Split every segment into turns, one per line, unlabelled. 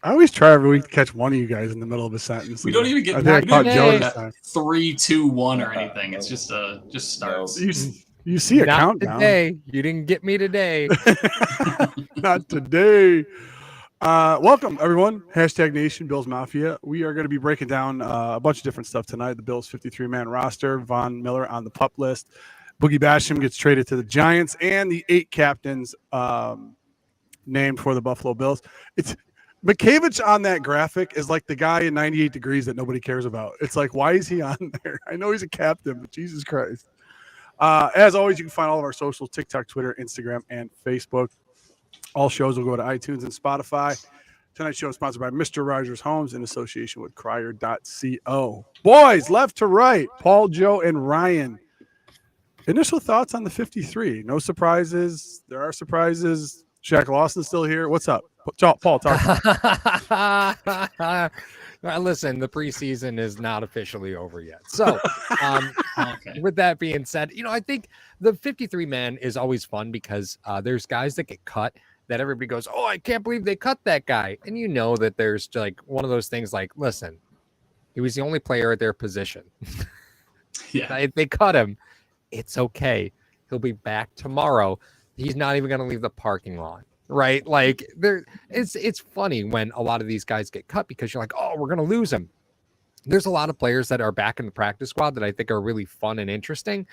I always try every week to catch one of you guys in the middle of a sentence.
We don't even get.
I think I caught Joe this
that
time.
3, 2, 1 or anything. It's just starts.
You see a
Not
countdown.
today. You didn't get me today.
Not today. Welcome everyone. Hashtag Nation Bills Mafia. We are going to be breaking down a bunch of different stuff tonight. The Bills 53-man roster. Von Miller on the PUP list. Boogie Basham gets traded to the Giants, and the 8 captains named for the Buffalo Bills. It's Mikavich on that graphic is like the guy in 98 Degrees that nobody cares about. It's like, why is he on there? I know he's a captain, but Jesus Christ. As always, you can find all of our socials, TikTok, Twitter, Instagram, and Facebook. All shows will go to iTunes and Spotify. Tonight's show is sponsored by Mr. Rogers Homes in association with Crier.co. Boys, left to right, Paul, Joe, and Ryan. Initial thoughts on the 53. No surprises. There are surprises. Shaq Lawson's still here. What's up? Paul, talk.
Listen, the preseason is not officially over yet. So, with that being said, I think the 53-man is always fun because there's guys that get cut that everybody goes, oh, I can't believe they cut that guy. And you know that there's like one of those things like, listen, he was the only player at their position.
Yeah.
If they cut him, it's okay. He'll be back tomorrow. He's not even going to leave the parking lot. Right. Like it's funny when a lot of these guys get cut because you're like, oh, we're going to lose him. There's a lot of players that are back in the practice squad that I think are really fun and interesting.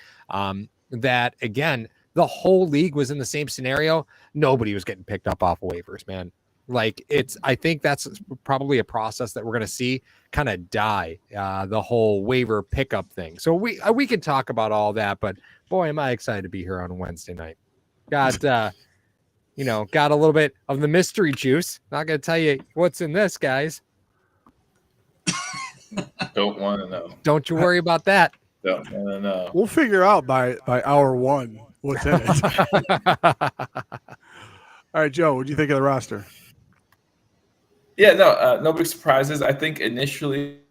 That, again, the whole league was in the same scenario. Nobody was getting picked up off of waivers, man. Like I think that's probably a process that we're going to see kind of die, the whole waiver pickup thing. So we can talk about all that, but boy, am I excited to be here on Wednesday night. Got a little bit of the mystery juice. Not going to tell you what's in this, guys.
Don't want to know.
Don't you worry about that.
Don't want to know.
We'll figure out by hour one what's in it. All right, Joe, what do you think of the roster?
Yeah, no big surprises. I think initially,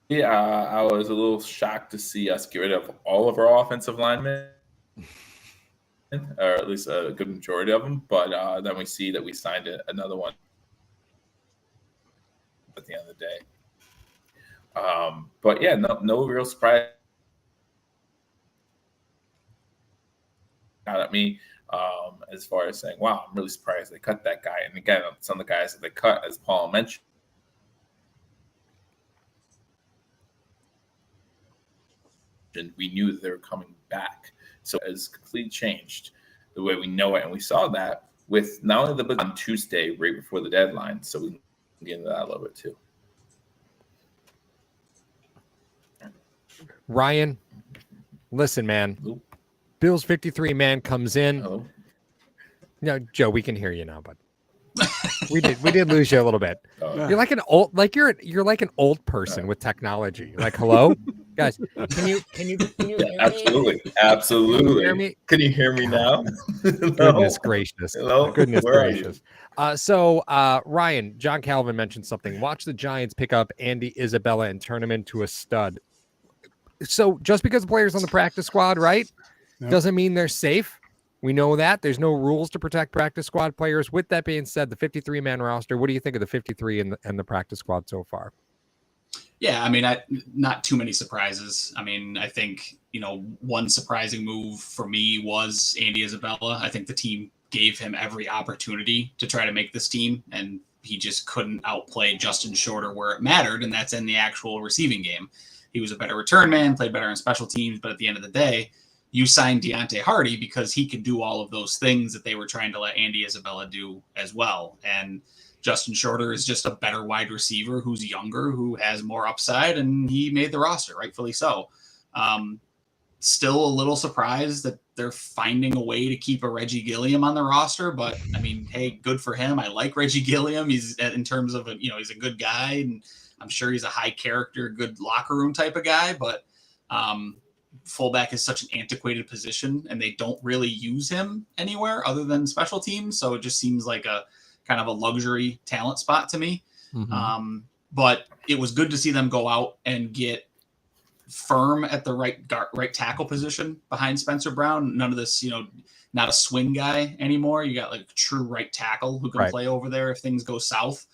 I was a little shocked to see us get rid of all of our offensive linemen, or at least a good majority of them. But then we see that we signed another one at the end of the day. But yeah, no real surprise out at me as far as saying, wow, I'm really surprised they cut that guy. And again, some of the guys that they cut, as Paul mentioned, we knew that they were coming back. So it's completely changed the way we know it. And we saw that with not only the on Tuesday, right before the deadline. So we can get into that a little bit too.
Ryan, listen, man.
Hello?
Bills 53-man comes in.
Hello?
No, Joe, we can hear you now, but we did lose you a little bit.
Oh.
You're like an old, like you're like an old person with technology. You're like, hello, guys, can you hear me?
Absolutely.
Can you hear me?
Can you hear me now?
Goodness gracious.
Hello?
Goodness
Where
gracious. So Ryan, John Calvin mentioned something. Watch the Giants pick up Andy Isabella and turn him into a stud. So just because the player's on the practice squad, right, doesn't mean they're safe. We know that. There's no rules to protect practice squad players. With that being said, the 53-man roster, what do you think of the 53 and the practice squad so far?
Yeah, I mean, not too many surprises. I mean, I think, one surprising move for me was Andy Isabella. I think the team gave him every opportunity to try to make this team, and he just couldn't outplay Justin Shorter where it mattered, and that's in the actual receiving game. He was a better return man, played better in special teams, but at the end of the day, you signed Deontay Hardy because he could do all of those things that they were trying to let Andy Isabella do as well. And Justin Shorter is just a better wide receiver who's younger, who has more upside, and he made the roster, rightfully so. Still a little surprised that they're finding a way to keep a Reggie Gilliam on the roster, but I mean, hey, good for him. I like Reggie Gilliam. He's in terms of, he's a good guy, and I'm sure he's a high character, good locker room type of guy, but fullback is such an antiquated position and they don't really use him anywhere other than special teams. So it just seems like a kind of a luxury talent spot to me. Mm-hmm. But it was good to see them go out and get firm at the right tackle position behind Spencer Brown. None of this, not a swing guy anymore. You got like a true right tackle who can play over there if things go south.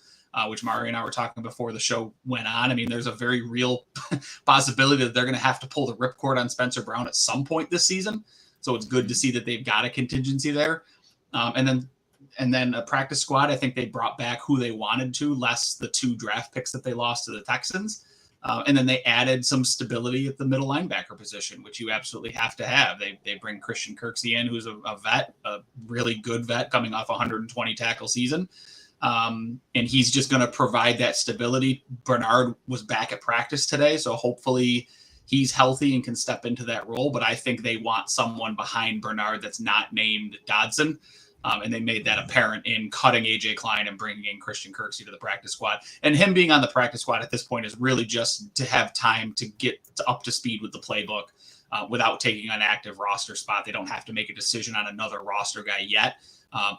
which Mario and I were talking before the show went on. I mean, there's a very real possibility that they're going to have to pull the ripcord on Spencer Brown at some point this season. So it's good to see that they've got a contingency there. And then a practice squad, I think they brought back who they wanted to, less the 2 draft picks that they lost to the Texans. And then they added some stability at the middle linebacker position, which you absolutely have to have. They bring Christian Kirksey in, who's a vet, a really good vet coming off a 120 tackle season. And he's just going to provide that stability. Bernard was back at practice today, so hopefully he's healthy and can step into that role. But I think they want someone behind Bernard that's not named Dodson. And they made that apparent in cutting A.J. Klein and bringing in Christian Kirksey to the practice squad. And him being on the practice squad at this point is really just to have time to get up to speed with the playbook without taking an active roster spot. They don't have to make a decision on another roster guy yet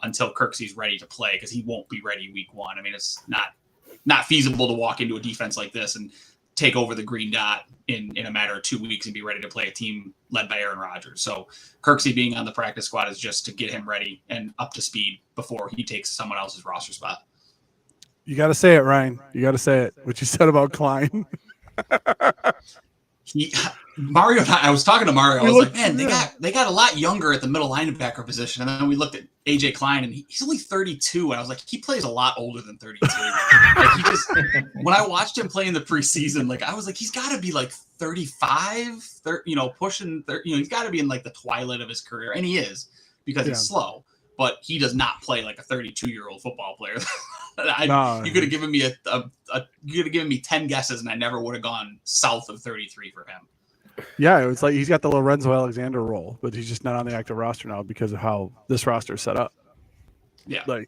until Kirksey's ready to play, because he won't be ready week 1. I mean, it's not feasible to walk into a defense like this and take over the green dot in a matter of 2 weeks and be ready to play a team led by Aaron Rodgers. So Kirksey being on the practice squad is just to get him ready and up to speed before he takes someone else's roster spot.
You got to say it, Ryan. You got to say it. What you said about Klein.
Mario and I was talking to Mario. I was like, man, they got a lot younger at the middle linebacker position. And then we looked at AJ Klein, and he's only 32. And I was like, he plays a lot older than 32. When I watched him play in the preseason, like I was like, he's got to be like 35, pushing 30. He's got to be in like the twilight of his career, and he is, because he's slow. But he does not play like a 32-year-old football player. You could have given me you could have given me 10 guesses, and I never would have gone south of 33 for him.
Yeah, it was like he's got the Lorenzo Alexander role, but he's just not on the active roster now because of how this roster is set up.
Yeah.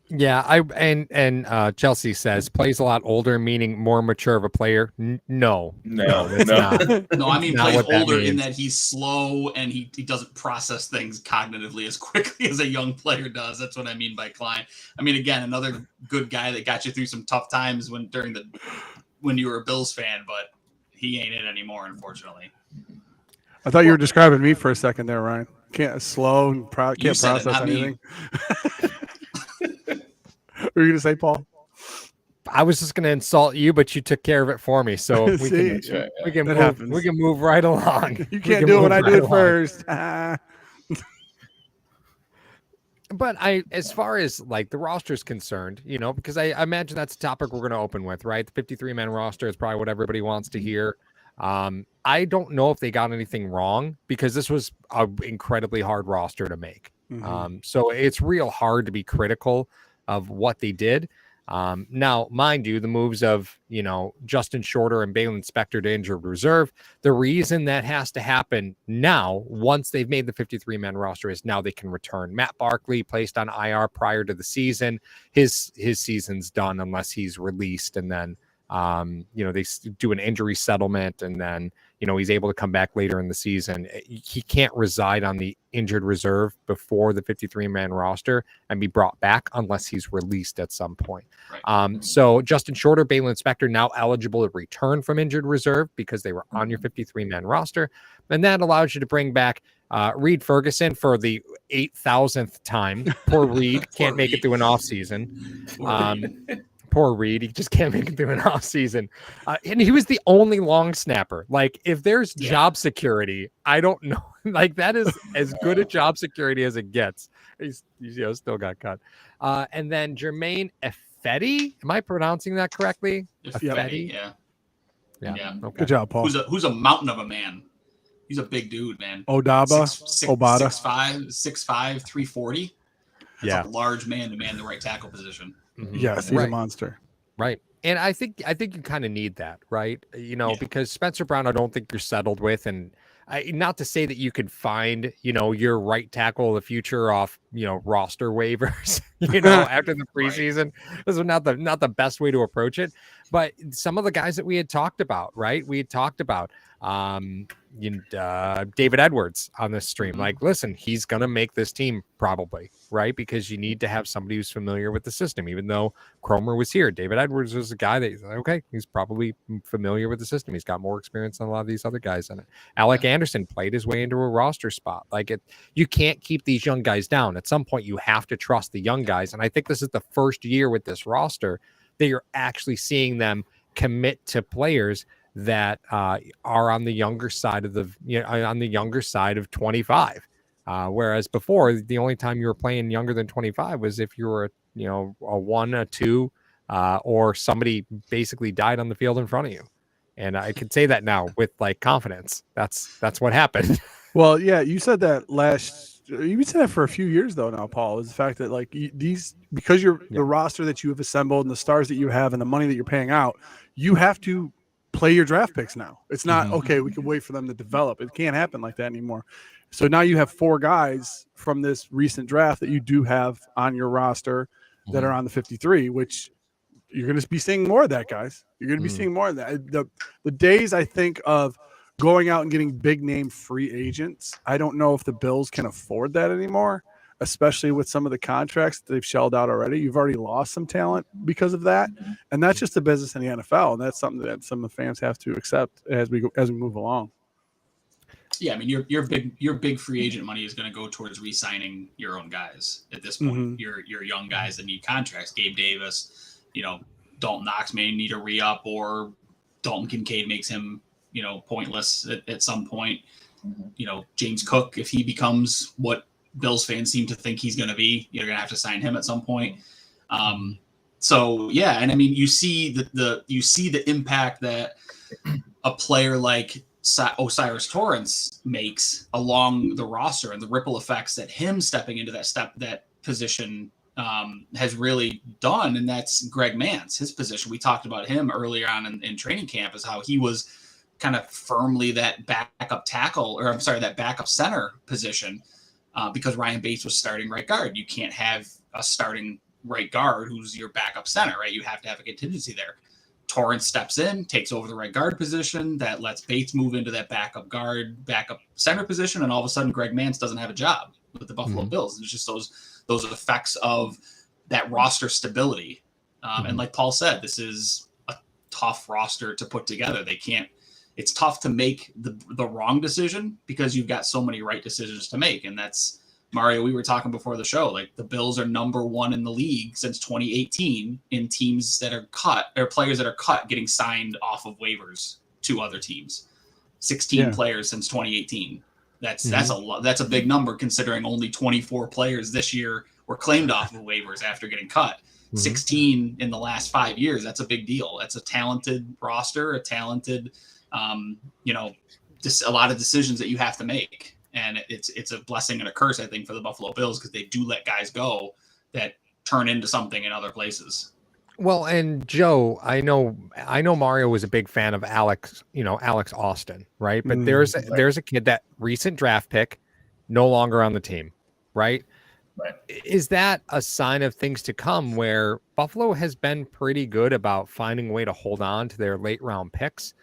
Yeah, Chelsea says plays a lot older, meaning more mature of a player. No, it's not.
No, I mean plays older in that he's slow and he doesn't process things cognitively as quickly as a young player does. That's what I mean by Klein. I mean, again, another good guy that got you through some tough times when you were a Bills fan, but he ain't it anymore, unfortunately.
I thought you were describing me for a second there, Ryan. Can't process anything. What were you going to say, Paul?
I was just going to insult you, but you took care of it for me. So we can move right along.
You can't do it when I do it first.
But as far as like the roster is concerned, because I imagine that's a topic we're going to open with, right? The 53-man roster is probably what everybody wants to hear. I don't know if they got anything wrong, because this was an incredibly hard roster to make. Mm-hmm. So it's real hard to be critical of what they did. Now, mind you, the moves of, Justin Shorter and Balin Spector to injured reserve, the reason that has to happen now, once they've made the 53-man roster, is now they can return. Matt Barkley placed on IR prior to the season. His season's done unless he's released, and then they do an injury settlement, and then he's able to come back later in the season. He can't reside on the injured reserve before the 53-man roster and be brought back unless he's released at some point. Right. So Justin Shorter, Balin Spector now eligible to return from injured reserve because they were on your 53-man roster. And that allows you to bring back Reed Ferguson for the 8,000th time. Poor Reed can't make it through an off season. Poor Reed. He just can't make it through an off season. And he was the only long snapper. Like, if there's job security, I don't know. Like, that is as good a job security as it gets. He's still got cut. And then Jermaine Effetti. Am I pronouncing that correctly?
Effetti.
Yeah. Okay.
Good job, Paul.
Who's a mountain of a man. He's a big dude, man.
Obada.
6'5", 340. That's a large man to man the right tackle position.
Mm-hmm.
Yes, he's a monster.
Right. And I think you kind of need that, right? Because Spencer Brown, I don't think you're settled with. And not to say that you could find, your right tackle of the future off, roster waivers, after the preseason. Right. This is not the best way to approach it. But some of the guys that we had talked about, right? We had talked about David Edwards on this stream. Like, listen, he's going to make this team probably, right? Because you need to have somebody who's familiar with the system. Even though Cromer was here, David Edwards was a guy that, okay, he's probably familiar with the system. He's got more experience than a lot of these other guys in it. Alec Anderson played his way into a roster spot. Like, you can't keep these young guys down. At some point, you have to trust the young guys. And I think this is the first year with this roster that you're actually seeing them commit to players that are on the younger side of on the younger side of 25. Whereas before, the only time you were playing younger than 25 was if you were, a 1, a 2, or somebody basically died on the field in front of you. And I can say that now with like confidence. That's what happened.
Well, yeah, you said that you've said that for a few years though now, Paul, is the fact that like because you're the roster that you have assembled and the stars that you have and the money that you're paying out, you have to play your draft picks now. It's not okay, we can wait for them to develop. It can't happen like that anymore. So now you have 4 guys from this recent draft that you do have on your roster that are on the 53, which you're going to be seeing more of that, guys. You're going to be seeing more of that. The days, I think, of going out and getting big name free agents, I don't know if the Bills can afford that anymore, especially with some of the contracts that they've shelled out already. You've already lost some talent because of that. And that's just the business in the NFL. And that's something that some of the fans have to accept as we move along.
Yeah, I mean, your big free agent money is going to go towards re-signing your own guys at this point. Your young guys that need contracts. Gabe Davis, Dalton Knox may need a re-up, or Dalton Kincaid makes him, pointless at some point. James Cook, if he becomes what Bills fans seem to think he's going to be, you're going to have to sign him at some point. So yeah, and I mean, you see the impact that a player like Osiris Torrance makes along the roster, and the ripple effects that him stepping into that position has really done. And that's Greg Mance, his position. We talked about him earlier on in training camp, is how he was kind of firmly that backup center position because Ryan Bates was starting right guard. You can't have a starting right guard who's your backup center, right? You have to have a contingency there. Torrance steps in, takes over the right guard position. That lets Bates move into that backup center position, and all of a sudden Greg Mance doesn't have a job with the Buffalo Bills. It's just those effects of that roster stability. And like Paul said, this is a tough roster to put together. It's tough to make the wrong decision because you've got so many right decisions to make. And that's, Mario, we were talking before the show, like the Bills are number 1 in the league since 2018 in teams that are cut, or players that are cut getting signed off of waivers to other teams. 16 players since 2018. That's a lot. That's a big number considering only 24 players this year were claimed off of waivers after getting cut. 16 in the last 5 years. That's a big deal. That's a talented roster, a talented, just a lot of decisions that you have to make. And it's a blessing and a curse, I think, for the Buffalo Bills, because they do let guys go that turn into something in other places.
Well, and Joe, I know Mario was a big fan of Alex Austin, right? But there's a kid, that recent draft pick, no longer on the team, right?
Right.
Is that a sign of things to come, where Buffalo has been pretty good about finding a way to hold on to their late round picks?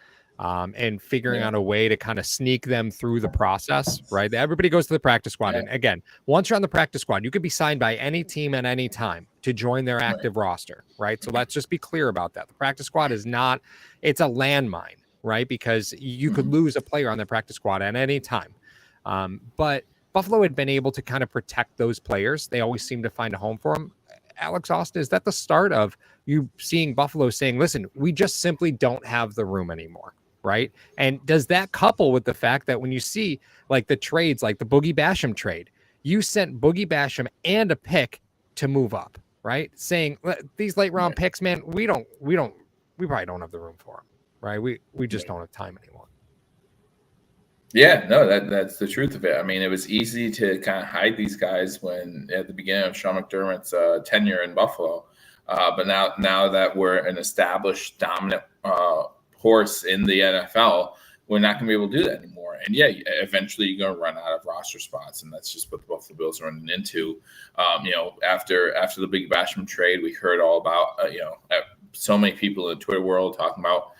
And figuring out a way to kind of sneak them through the process, right? Everybody goes to the practice squad. And again, once you're on the practice squad, you could be signed by any team at any time to join their active roster, right? So let's just be clear about that. The practice squad it's a landmine, right? Because you could lose a player on the practice squad at any time. But Buffalo had been able to kind of protect those players. They always seem to find a home for them. Alex Austin, is that the start of you seeing Buffalo saying, listen, we just simply don't have the room anymore? Right. And does that couple with the fact that when you see like the trades, like the Boogie Basham trade, you sent Boogie Basham and a pick to move up, right? Saying these late round picks, man, we probably don't have the room for them, right? We just don't have time anymore.
Yeah, no, that's the truth of it. I mean, it was easy to kind of hide these guys when at the beginning of Sean McDermott's tenure in Buffalo. But now that we're an established dominant horse in the NFL, we're not going to be able to do that anymore. And eventually you're going to run out of roster spots, and that's just what the Buffalo Bills are running into. After the Big Basham trade, we heard all about so many people in the Twitter world talking about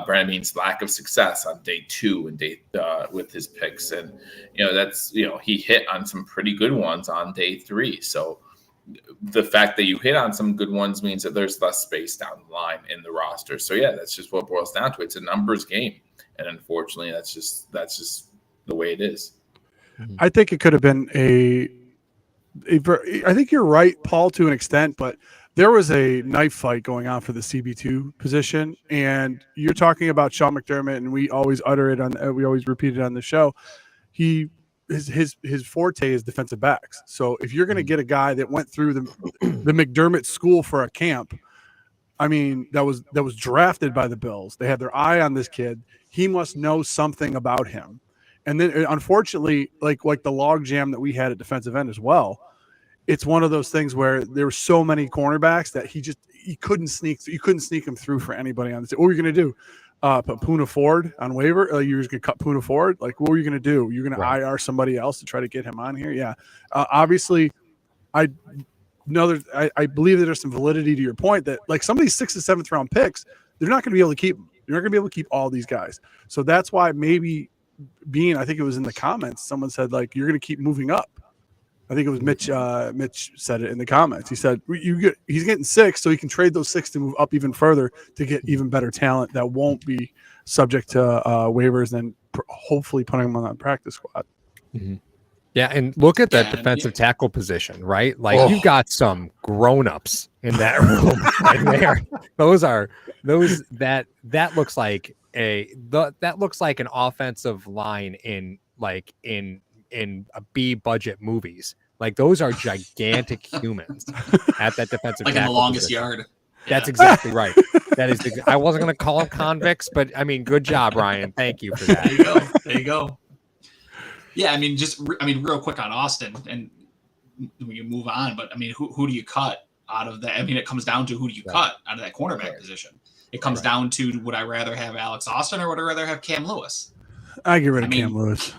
Brandon Beane's lack of success on day 2 and with his picks. And, that's, he hit on some pretty good ones on day 3. So the fact that you hit on some good ones means that there's less space down the line in the roster. So yeah, that's just what it boils down to. It's a numbers game. And unfortunately that's just the way it is.
I think it could have been I think you're right, Paul, to an extent, but there was a knife fight going on for the CB2 position, and you're talking about Sean McDermott, and we always we always repeat it on the show. His forte is defensive backs. So if you're going to get a guy that went through the McDermott school for a camp, I mean, that was drafted by the Bills. They had their eye on this kid. He must know something about him. And then, unfortunately, like the log jam that we had at defensive end as well, it's one of those things where there were so many cornerbacks that you couldn't sneak him through for anybody on the team. What were you going to do? Put Poona Ford on waiver? You're just going to cut Poona Ford? Like, what were you going to do? You're going to IR somebody else to try to get him on here? Yeah. Obviously, I believe that there's some validity to your point that, like, some of these 6th and 7th round picks, they're not going to be able to keep them. You're not going to be able to keep all these guys. So that's why maybe Beane, I think it was in the comments, someone said, like, you're going to keep moving up. I think it was Mitch. Mitch said it in the comments. He said he's getting 6, so he can trade those 6 to move up even further to get even better talent that won't be subject to waivers, and hopefully putting them on that practice squad.
Mm-hmm. Yeah, and look at that defensive tackle position, right? Like, you've got some grown-ups in that room right there. That looks like that looks like an offensive line in a B budget movies. Like, those are gigantic humans at that defensive
like
tackle
in the longest
position.
yard.
That's exactly right. That is I wasn't going to call them convicts, but I mean, good job, Ryan. Thank you for that.
There you go. Yeah, I mean, real quick on Austin, and we can move on. But I mean, who do you cut out of that? I mean, it comes down to who do you cut out of that cornerback position. It comes down to, would I rather have Alex Austin or would I rather have Cam Lewis?
I get rid of Cam Lewis.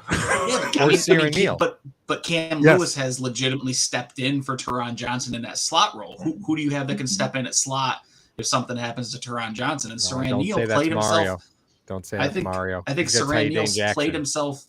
Or Neal.
But Cam Lewis has legitimately stepped in for Teron Johnson in that slot role. Who do you have that can step in at slot if something happens to Teron Johnson? And Saran Neal played himself.
Don't say that's Mario.
I think Saran Neal played himself.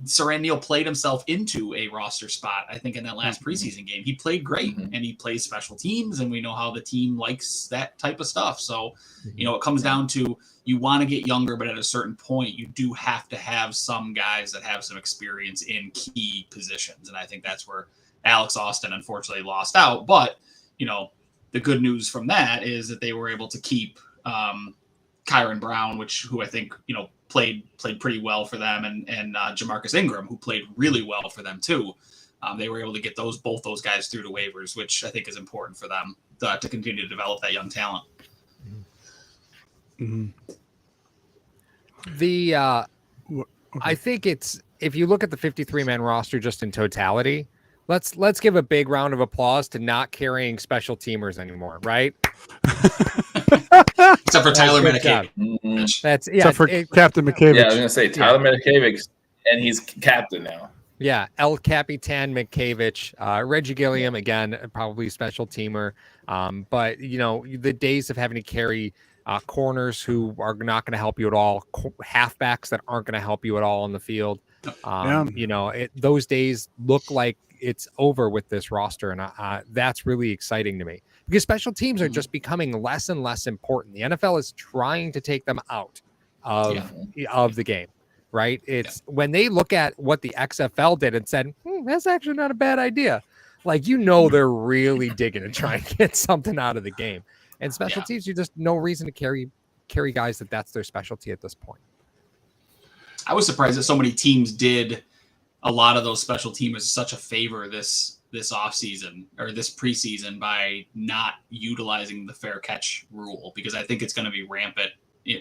Saran Neal played himself into a roster spot, I think, in that last preseason game. He played great, and he plays special teams, and we know how the team likes that type of stuff. So, it comes down to, you want to get younger, but at a certain point, you do have to have some guys that have some experience in key positions. And I think that's where Alex Austin, unfortunately, lost out. But, the good news from that is that they were able to keep Kyron Brown, who I think, played pretty well for them, and Jamarcus Ingram, who played really well for them too. They were able to get both those guys through to waivers, which I think is important for them to continue to develop that young talent.
Mm-hmm.
I think if you look at the 53-man roster just in totality, let's give a big round of applause to not carrying special teamers anymore, right?
Except for Tyler Medikevich.
Except for Captain McCavic.
Yeah, I was gonna say Tyler Medikevich, and he's captain now.
Yeah, El Capitan McCavic, Reggie Gilliam, again, probably special teamer. But the days of having to carry corners who are not going to help you at all, halfbacks that aren't going to help you at all on the field. Those days look like it's over with this roster, and that's really exciting to me, because special teams are just becoming less and less important. The NFL is trying to take them out of the game, right? It's when they look at what the XFL did and said, that's actually not a bad idea. Like, they're really digging to try and get something out of the game. And special teams, you just no reason to carry guys that's their specialty at this point.
I was surprised that so many teams did a lot of those special teamers such a favor this offseason or this preseason by not utilizing the fair catch rule, because I think it's going to be rampant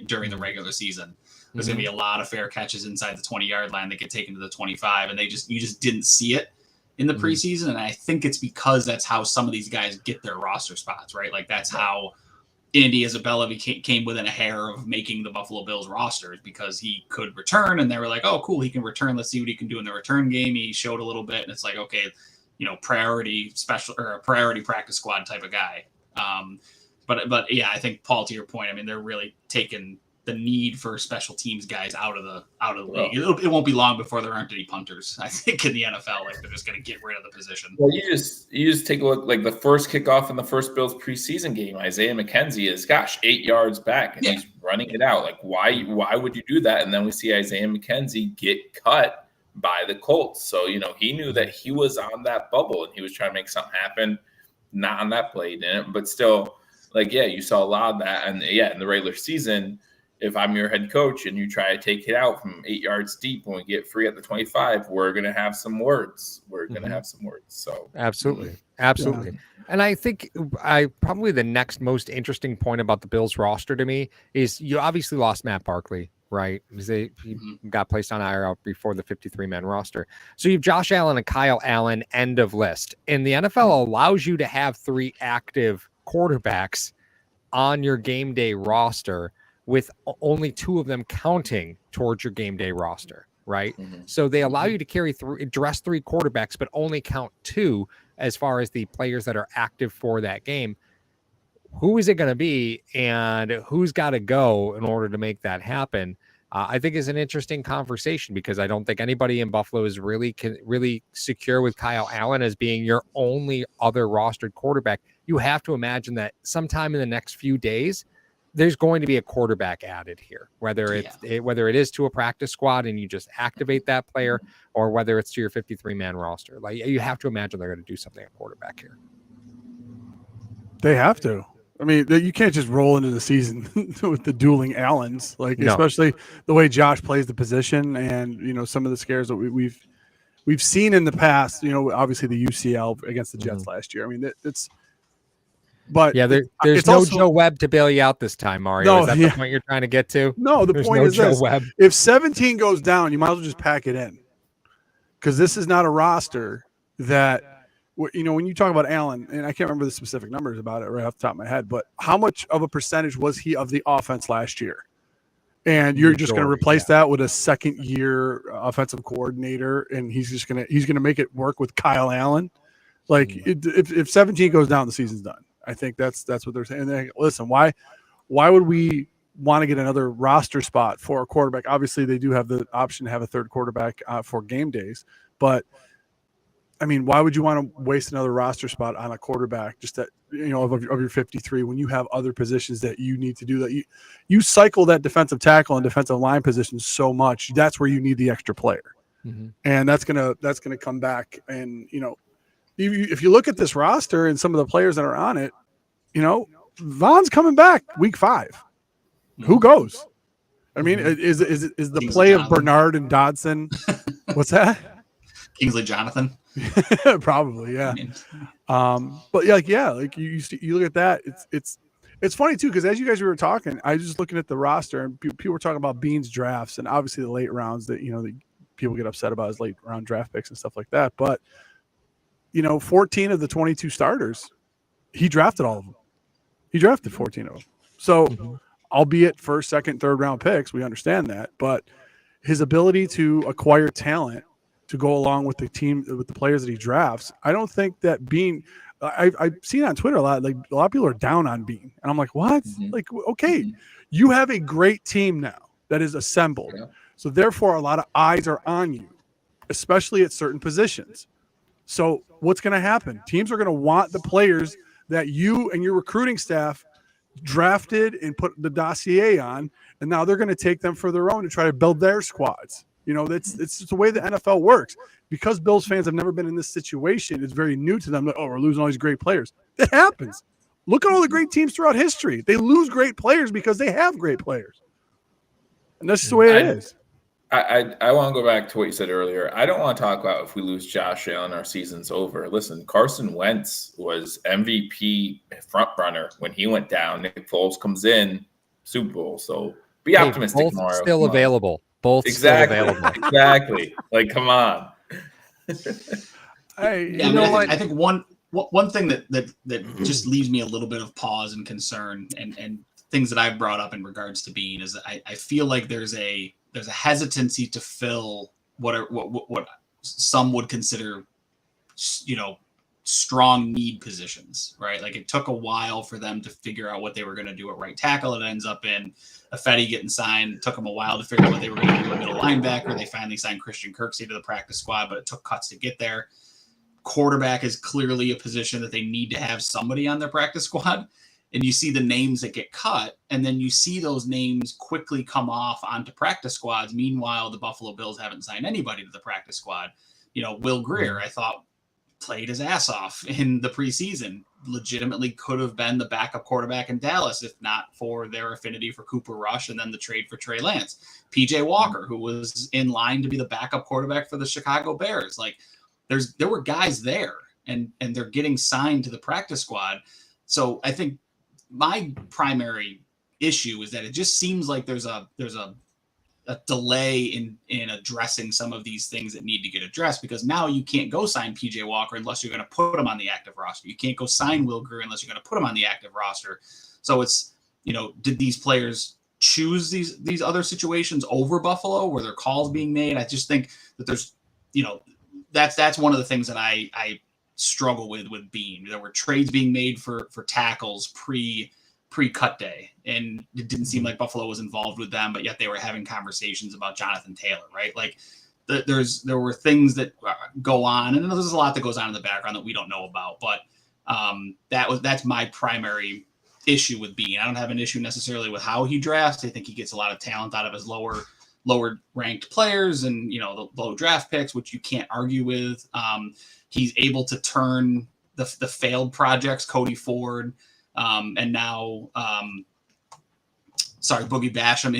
during the regular season. There's going to be a lot of fair catches inside the 20-yard line that get taken to the 25, and you just didn't see it in the preseason. And I think it's because that's how some of these guys get their roster spots, right? Like, that's how Andy Isabella came within a hair of making the Buffalo Bills rosters, because he could return, and they were like, oh, cool, he can return. Let's see what he can do in the return game. He showed a little bit, and it's like, okay, priority special or a priority practice squad type of guy. But yeah, I think, Paul, to your point, I mean, they're really taking the need for special teams guys out of the league. It won't be long before there aren't any punters, I think, in the NFL. Like, they're just going to get rid of the position.
Well, you just take a look, like the first kickoff in the first Bills preseason game, Isaiah McKenzie is 8 yards back, and he's running it out. Like, why would you do that? And then we see Isaiah McKenzie get cut by the Colts. So, he knew that he was on that bubble and he was trying to make something happen. Not on that play, didn't, but still, like, you saw a lot of that. And in the regular season, if I'm your head coach and you try to take it out from 8 yards deep when we get free at the 25, we're going to have some words. So
absolutely. Yeah. And I think probably the next most interesting point about the Bills roster to me is you obviously lost Matt Barkley, right? Because he got placed on IR before the 53-man roster. So you have Josh Allen and Kyle Allen, end of list. And the NFL allows you to have 3 active quarterbacks on your game day roster, with only 2 of them counting towards your game day roster, right? So they allow you to dress 3 quarterbacks, but only count 2 as far as the players that are active for that game. Who is it going to be, and who's got to go in order to make that happen? I think is an interesting conversation, because I don't think anybody in Buffalo is really secure with Kyle Allen as being your only other rostered quarterback. You have to imagine that sometime in the next few days, there's going to be a quarterback added here, whether it is to a practice squad and you just activate that player, or whether it's to your 53-man roster. Like, you have to imagine they're going to do something at quarterback here.
They have to. I mean, you can't just roll into the season with the dueling Allens, especially the way Josh plays the position, and some of the scares that we've seen in the past. Obviously the UCL against the Jets last year. I mean, it's. But there's no also, Joe
Webb to bail you out this time, Mario.
No,
is that the point you're trying to get to?
No, the point is Joe this. Webb. If 17 goes down, you might as well just pack it in, because this is not a roster that, when you talk about Allen, and I can't remember the specific numbers about it right off the top of my head, but how much of a percentage was he of the offense last year? And you're just going to replace that with a second-year offensive coordinator, and he's going to make it work with Kyle Allen. Like, if 17 goes down, the season's done. I think that's what they're saying. They're like, listen, why would we want to get another roster spot for a quarterback? Obviously, they do have the option to have a third quarterback for game days, but I mean, why would you want to waste another roster spot on a quarterback just that of your 53 when you have other positions that you need to do that? You cycle that defensive tackle and defensive line position so much. That's where you need the extra player, and that's gonna come back. And if you look at this roster and some of the players that are on it, Von's coming back week 5. Who goes? I mean, is the Kingsley play Jonathan. Of Bernard and Dodson? What's that?
Kingsley Jonathan.
Probably, yeah. But you look at that. It's funny too, because as you guys were talking, I was just looking at the roster, and people were talking about Beane's drafts, and obviously the late rounds that that people get upset about his late round draft picks and stuff like that, but. 14 of the 22 starters, he drafted all of them. He drafted 14 of them. So, albeit first, second, third round picks, we understand that. But his ability to acquire talent to go along with the team, with the players that he drafts, I don't think that Beane – I've seen on Twitter a lot of people are down on Beane. And I'm like, what? Like, okay, you have a great team now that is assembled. Yeah. So, therefore, a lot of eyes are on you, especially at certain positions. So what's going to happen? Teams are going to want the players that you and your recruiting staff drafted and put the dossier on, and now they're going to take them for their own to try to build their squads. It's just the way the NFL works. Because Bills fans have never been in this situation, it's very new to them. That, we're losing all these great players. It happens. Look at all the great teams throughout history. They lose great players because they have great players. And that's just the way it is.
I want to go back to what you said earlier. I don't want to talk about if we lose Josh Allen, our season's over. Listen, Carson Wentz was MVP front runner when he went down. Nick Foles comes in, Super Bowl. So be optimistic,
both
Mario.
Still available. Both
exactly.
Still available.
Exactly. Like, come on.
I think one thing that just leaves me a little bit of pause and concern, and things that I've brought up in regards to Beane, is I feel like there's a hesitancy to fill what some would consider, strong need positions, right? Like it took a while for them to figure out what they were going to do at right tackle. It ends up in Affetti getting signed. It took them a while to figure out what they were going to do at middle linebacker. They finally signed Christian Kirksey to the practice squad, but it took cuts to get there. Quarterback is clearly a position that they need to have somebody on their practice squad. And you see the names that get cut, and then you see those names quickly come off onto practice squads. Meanwhile, the Buffalo Bills haven't signed anybody to the practice squad. Will Greer, I thought, played his ass off in the preseason. Legitimately could have been the backup quarterback in Dallas if not for their affinity for Cooper Rush and then the trade for Trey Lance. PJ Walker, who was in line to be the backup quarterback for the Chicago Bears. Like there were guys there, and they're getting signed to the practice squad. So I think my primary issue is that it just seems like there's a delay in addressing some of these things that need to get addressed, because now you can't go sign PJ Walker unless you're going to put him on the active roster. You can't go sign Will Greer unless you're going to put him on the active roster. So it's, did these players choose these other situations over Buffalo? Were there calls being made? I just think that there's, that's one of the things that I struggle with Beane. There were trades being made for tackles pre-cut day, and it didn't seem like Buffalo was involved with them, but yet they were having conversations about Jonathan Taylor, right? Like there were things that go on, and there's a lot that goes on in the background that we don't know about, but that's my primary issue with Beane. I don't have an issue necessarily with how he drafts. I think he gets a lot of talent out of his lower ranked players and the low draft picks, which you can't argue with. He's able to turn the failed projects, Cody Ford, and now Boogie Basham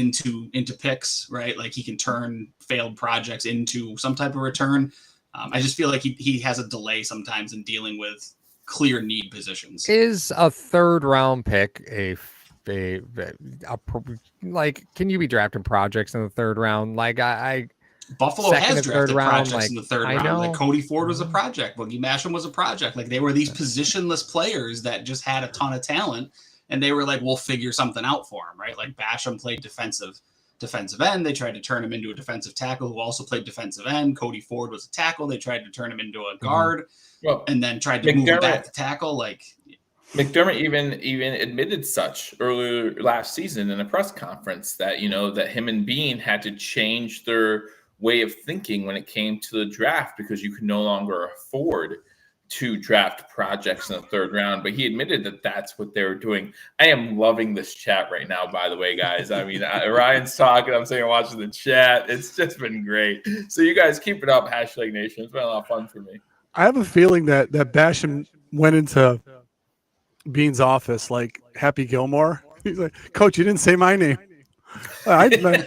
into picks, right? Like he can turn failed projects into some type of return. I just feel like he has a delay sometimes in dealing with clear need positions.
Is a third round pick like, can you be drafting projects in the third round? Like
Buffalo has drafted projects
like,
in the third round. Like Cody Ford was a project. Boogie Basham was a project. Like they were these positionless players that just had a ton of talent, and they were like, we'll figure something out for him, right? Like Basham played defensive end. They tried to turn him into a defensive tackle who also played defensive end. Cody Ford was a tackle. They tried to turn him into a guard, and then tried to move him back to tackle. Like
McDermott even admitted such earlier last season in a press conference that that him and Beane had to change their way of thinking when it came to the draft because you could no longer afford to draft projects in the third round. But he admitted that that's what they were doing. I am loving this chat right now, by the way, guys. I mean, Ryan's talking. I'm sitting and watching the chat. It's just been great. So you guys keep it up, Hashtag Nation. It's been a lot of fun for me.
I have a feeling that Basham went into Beane's office like Happy Gilmore. He's like, Coach, you didn't say my name.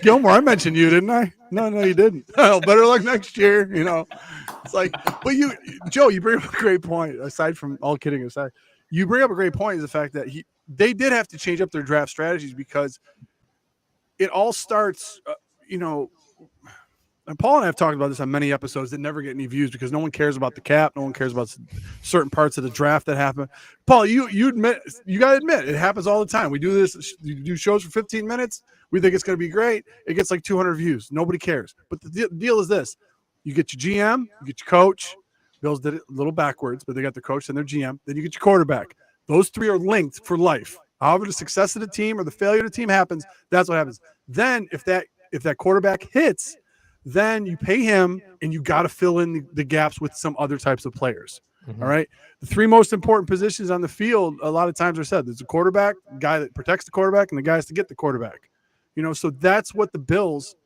Gilmore, I mentioned you, didn't I? No, you didn't. Oh, better luck next year. It's like, but Joe, you bring up a great point. Aside from all kidding aside, you bring up a great point is the fact that they did have to change up their draft strategies because it all starts, and Paul and I have talked about this on many episodes that never get any views because no one cares about the cap. No one cares about certain parts of the draft that happen. Paul, you got to admit, it happens all the time. We do this, you do shows for 15 minutes. We think it's going to be great. It gets like 200 views. Nobody cares. But the deal is this. You get your GM, you get your coach. Bills did it a little backwards, but they got their coach and their GM. Then you get your quarterback. Those three are linked for life. However the success of the team or the failure of the team happens, that's what happens. Then if that quarterback hits, then you pay him and you got to fill in the gaps with some other types of players. Mm-hmm. All right. The three most important positions on the field, a lot of times are said. There's a quarterback, the guy that protects the quarterback, and the guys to get the quarterback. So that's what the Bills,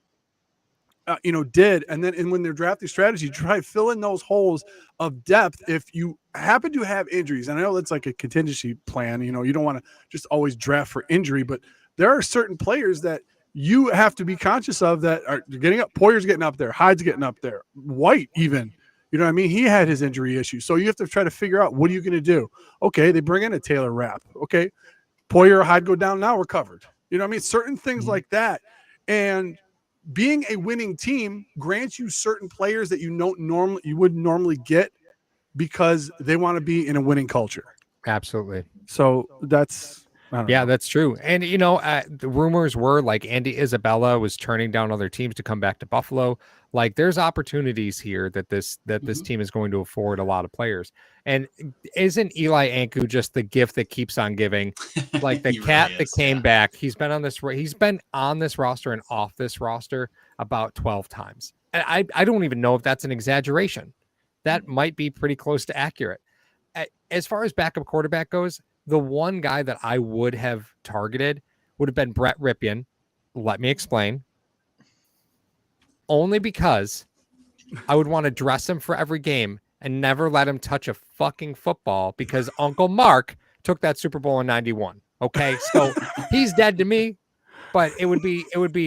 did. And then when they're drafting strategy, try to fill in those holes of depth. If you happen to have injuries, and I know that's like a contingency plan, you don't want to just always draft for injury, but there are certain players that you have to be conscious of that are getting up. Poyer's getting up there. Hyde's getting up there. White even. You know what I mean? He had his injury issue. So you have to try to figure out, what are you going to do? Okay, they bring in a Taylor Rapp. Okay, Poyer or Hyde go down, now we're covered. You know what I mean? Certain things like that. And being a winning team grants you certain players that you wouldn't normally get because they want to be in a winning culture.
Absolutely.
So that's
Yeah, that's true. And, the rumors were like Andy Isabella was turning down other teams to come back to Buffalo. Like there's opportunities here that this team is going to afford a lot of players. And isn't Eli Anku just the gift that keeps on giving? Like the cat
really
that came back. He's been on this roster and off this roster about 12 times. And I don't even know if that's an exaggeration. That might be pretty close to accurate. As far as backup quarterback goes, the one guy that I would have targeted would have been Brett Ripien. Let me explain. Only because I would want to dress him for every game and never let him touch a fucking football because Uncle Mark took that Super Bowl in 91. Okay. So he's dead to me, but it would be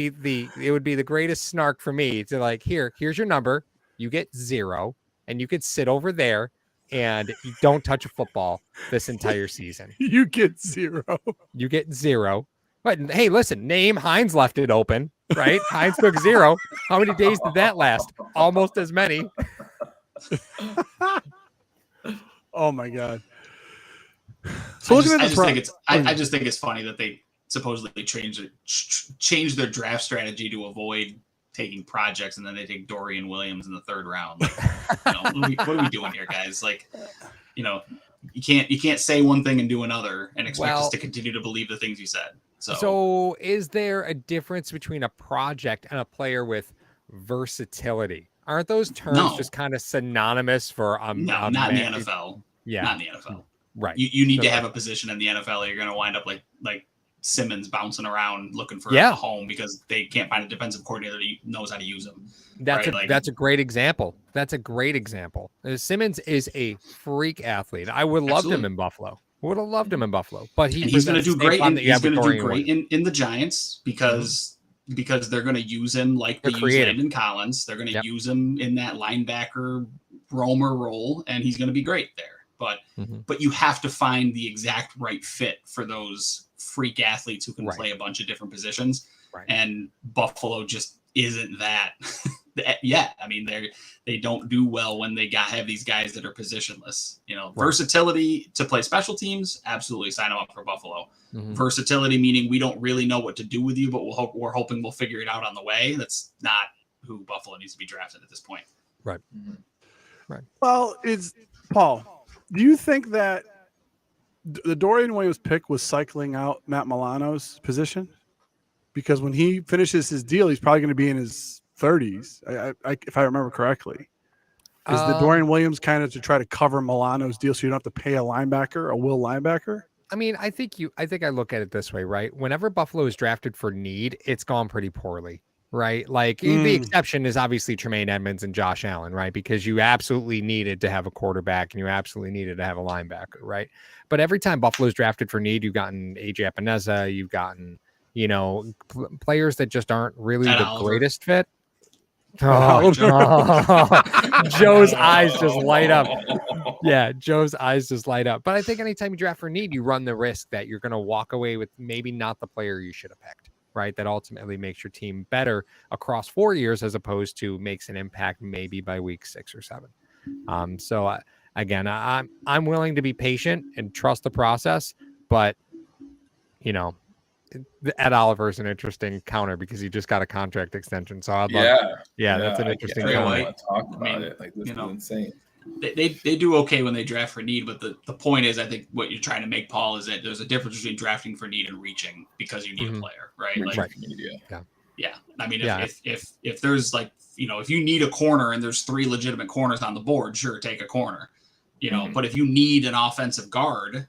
the greatest snark for me to like, here's your number. You get 0 and you could sit over there and you don't touch a football this entire season.
You get 0.
You get 0. But hey, listen, Naeem Hines left it open, right? Hines took 0. How many days did that last? Almost as many.
Oh my God. So
I just think it's funny that they supposedly changed their draft strategy to avoid taking projects, and then they take Dorian Williams in the 3rd round. Like, what are we doing here, guys? Like, you can't say one thing and do another and expect us to continue to believe the things you said. So
is there a difference between a project and a player with versatility? Aren't those terms just kind of synonymous for
not in the NFL?
Yeah,
not in the NFL.
Right.
You need to have a position in the NFL. Or you're going to wind up like Simmons bouncing around looking for a home because they can't find a defensive coordinator that knows how to use them.
That's a great example. Simmons is a freak athlete. I would have loved him in Buffalo. Would have loved him in Buffalo, but he's going to do great.
He's going to do great in the Giants because they're going to use him like they use Landon Collins. They're going to use him in that linebacker roamer role, and he's going to be great there. But you have to find the exact right fit for those freak athletes who can play a bunch of different positions.
Right.
And Buffalo just isn't that yet. I mean, they don't do well when they have these guys that are positionless. Versatility to play special teams, absolutely sign them up for Buffalo. Versatility meaning we don't really know what to do with you, but we're hoping we'll figure it out on the way. That's not who Buffalo needs to be drafted at this point.
Right.
Right. Well, it's Paul. Do you think that the Dorian Williams pick was cycling out Matt Milano's position? Because when he finishes his deal, he's probably going to be in his 30s, if I remember correctly. Is the Dorian Williams kind of to try to cover Milano's deal so you don't have to pay a will linebacker?
I mean, I think I look at it this way, right? Whenever Buffalo is drafted for need, it's gone pretty poorly. Right. Like the exception is obviously Tremaine Edmonds and Josh Allen, right? Because you absolutely needed to have a quarterback and you absolutely needed to have a linebacker. Right. But every time Buffalo's drafted for need, you've gotten AJ Epineza, you've gotten, players that just aren't really the greatest fit. Oh, Joe's eyes just light up. Yeah, Joe's eyes just light up. But I think anytime you draft for need, you run the risk that you're going to walk away with maybe not the player you should have picked. Right, that ultimately makes your team better across 4 years as opposed to makes an impact maybe by week 6 or 7. Again, I'm willing to be patient and trust the process, but Ed Oliver's an interesting counter because he just got a contract extension. So I'd love, that's an interesting counter.
Talk about it. Like this is insane.
They do okay when they draft for need, but the point is, I think what you're trying to make, Paul, is that there's a difference between drafting for need and reaching because you need a player, right? Yeah. I mean, if there's if you need a corner and there's 3 legitimate corners on the board, sure, take a corner, But if you need an offensive guard,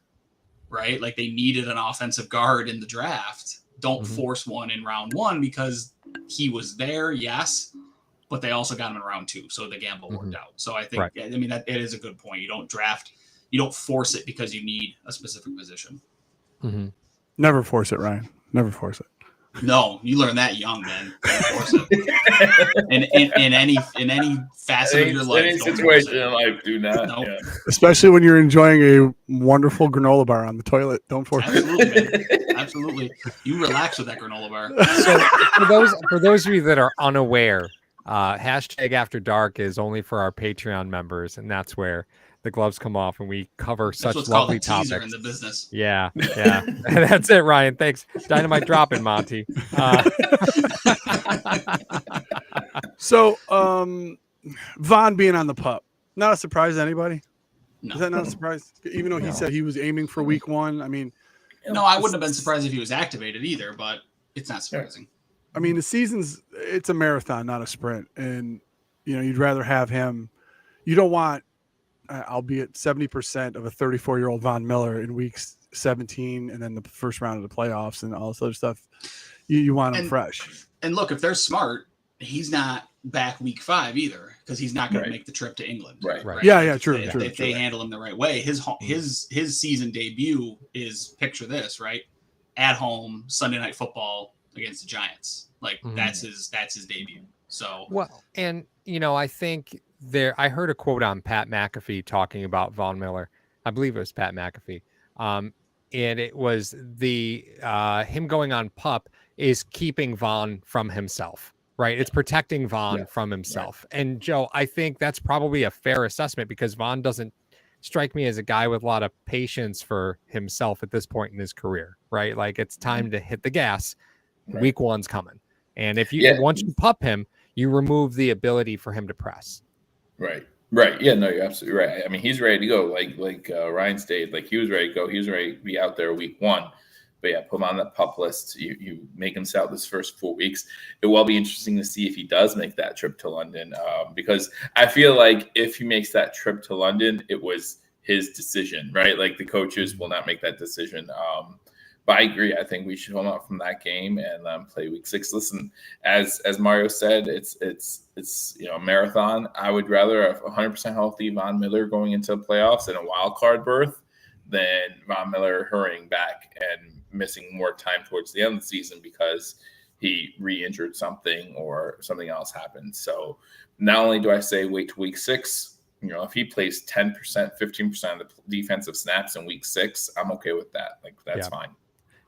right? Like they needed an offensive guard in the draft. Don't force one in round 1 because he was there, yes. But they also got him in round 2, so the gamble worked out. So I think, that it is a good point. You don't force it because you need a specific position.
Never force it, Ryan. Never force it.
No, you learn that young, man. Don't force it. in any facet of your life,
any situation in life, do not.
Nope.
Yeah.
Especially when you're enjoying a wonderful granola bar on the toilet. Don't force
it. Absolutely. You relax with that granola bar.
So for those of you that are unaware, hashtag After Dark is only for our Patreon members, and that's where the gloves come off and we cover
That's
such
what's called
lovely
a teaser
topics.
in the business.
Yeah. That's it, Ryan. Thanks. Dynamite dropping, Monty.
So, Von being on the PUP, not a surprise to anybody.
No.
Is that not a surprise? Even though he said he was aiming for week 1. I mean,
No, I wouldn't have been surprised if he was activated either, but it's not surprising.
I mean, it's a marathon, not a sprint. And, you'd rather have him. You don't want, albeit 70% of a 34-year-old Von Miller in weeks 17 and then the first round of the playoffs and all this other stuff. You want him fresh.
And look, if they're smart, he's not back week 5 either, because he's not going to make the trip to England.
Right.
Yeah, true.
If they handle him the right way, his season debut is, picture this, right? At home, Sunday Night Football against the Giants. Like that's his debut. So
well, and I think I heard a quote on Pat McAfee talking about Von Miller. I believe it was Pat McAfee. And it was him going on PUP is keeping Von from himself. Right. It's protecting Von from himself. Right. And Joe, I think that's probably a fair assessment because Von doesn't strike me as a guy with a lot of patience for himself at this point in his career. Right. Like it's time to hit the gas. Right. Week 1's coming. And if once you PUP him, you remove the ability for him to press.
Right. Yeah, no, you're absolutely right. I mean, he's ready to go. Like Ryan stated, like he was ready to go. He was ready to be out there week 1. But yeah, put him on that PUP list. You make him sit out this first 4 weeks. It will be interesting to see if he does make that trip to London, because I feel like if he makes that trip to London, it was his decision, right? Like the coaches will not make that decision. But I agree. I think we should hold out from that game and play week 6. Listen, as Mario said, it's a marathon. I would rather have 100% healthy Von Miller going into the playoffs and a wild card berth than Von Miller hurrying back and missing more time towards the end of the season because he re-injured something or something else happened. So not only do I say wait to week 6, if he plays 10%, 15% of the defensive snaps in week 6, I'm okay with that. Like that's fine.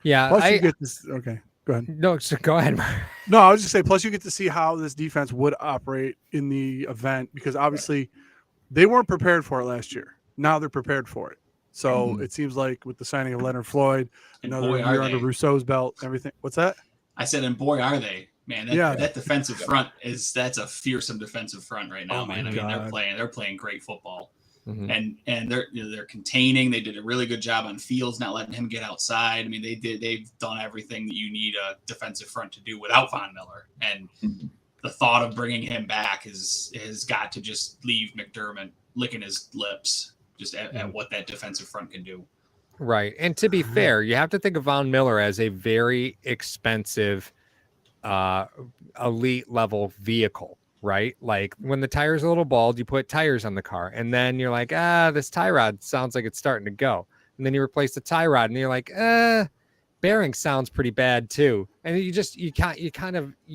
Yeah.
Plus you get this. Okay, go ahead.
No, so go ahead.
No, I was just saying, plus you get to see how this defense would operate in the event because obviously they weren't prepared for it last year. Now they're prepared for it. So it seems like with the signing of Leonard Floyd, another year under Rousseau's belt, everything. What's that?
I said, and boy, are they, man. That defensive front that's a fearsome defensive front right now, man. I mean, they're playing great football. And they're containing. They did a really good job on Fields, not letting him get outside. I mean, they've done everything that you need a defensive front to do without Von Miller. And the thought of bringing him back has got to just leave McDermott licking his lips just at what that defensive front can do.
Right. And to be fair, you have to think of Von Miller as a very expensive elite level vehicle. Right? Like when the tire's a little bald, you put tires on the car and then you're like, this tie rod sounds like it's starting to go. And then you replace the tie rod and you're like, bearing sounds pretty bad too. And you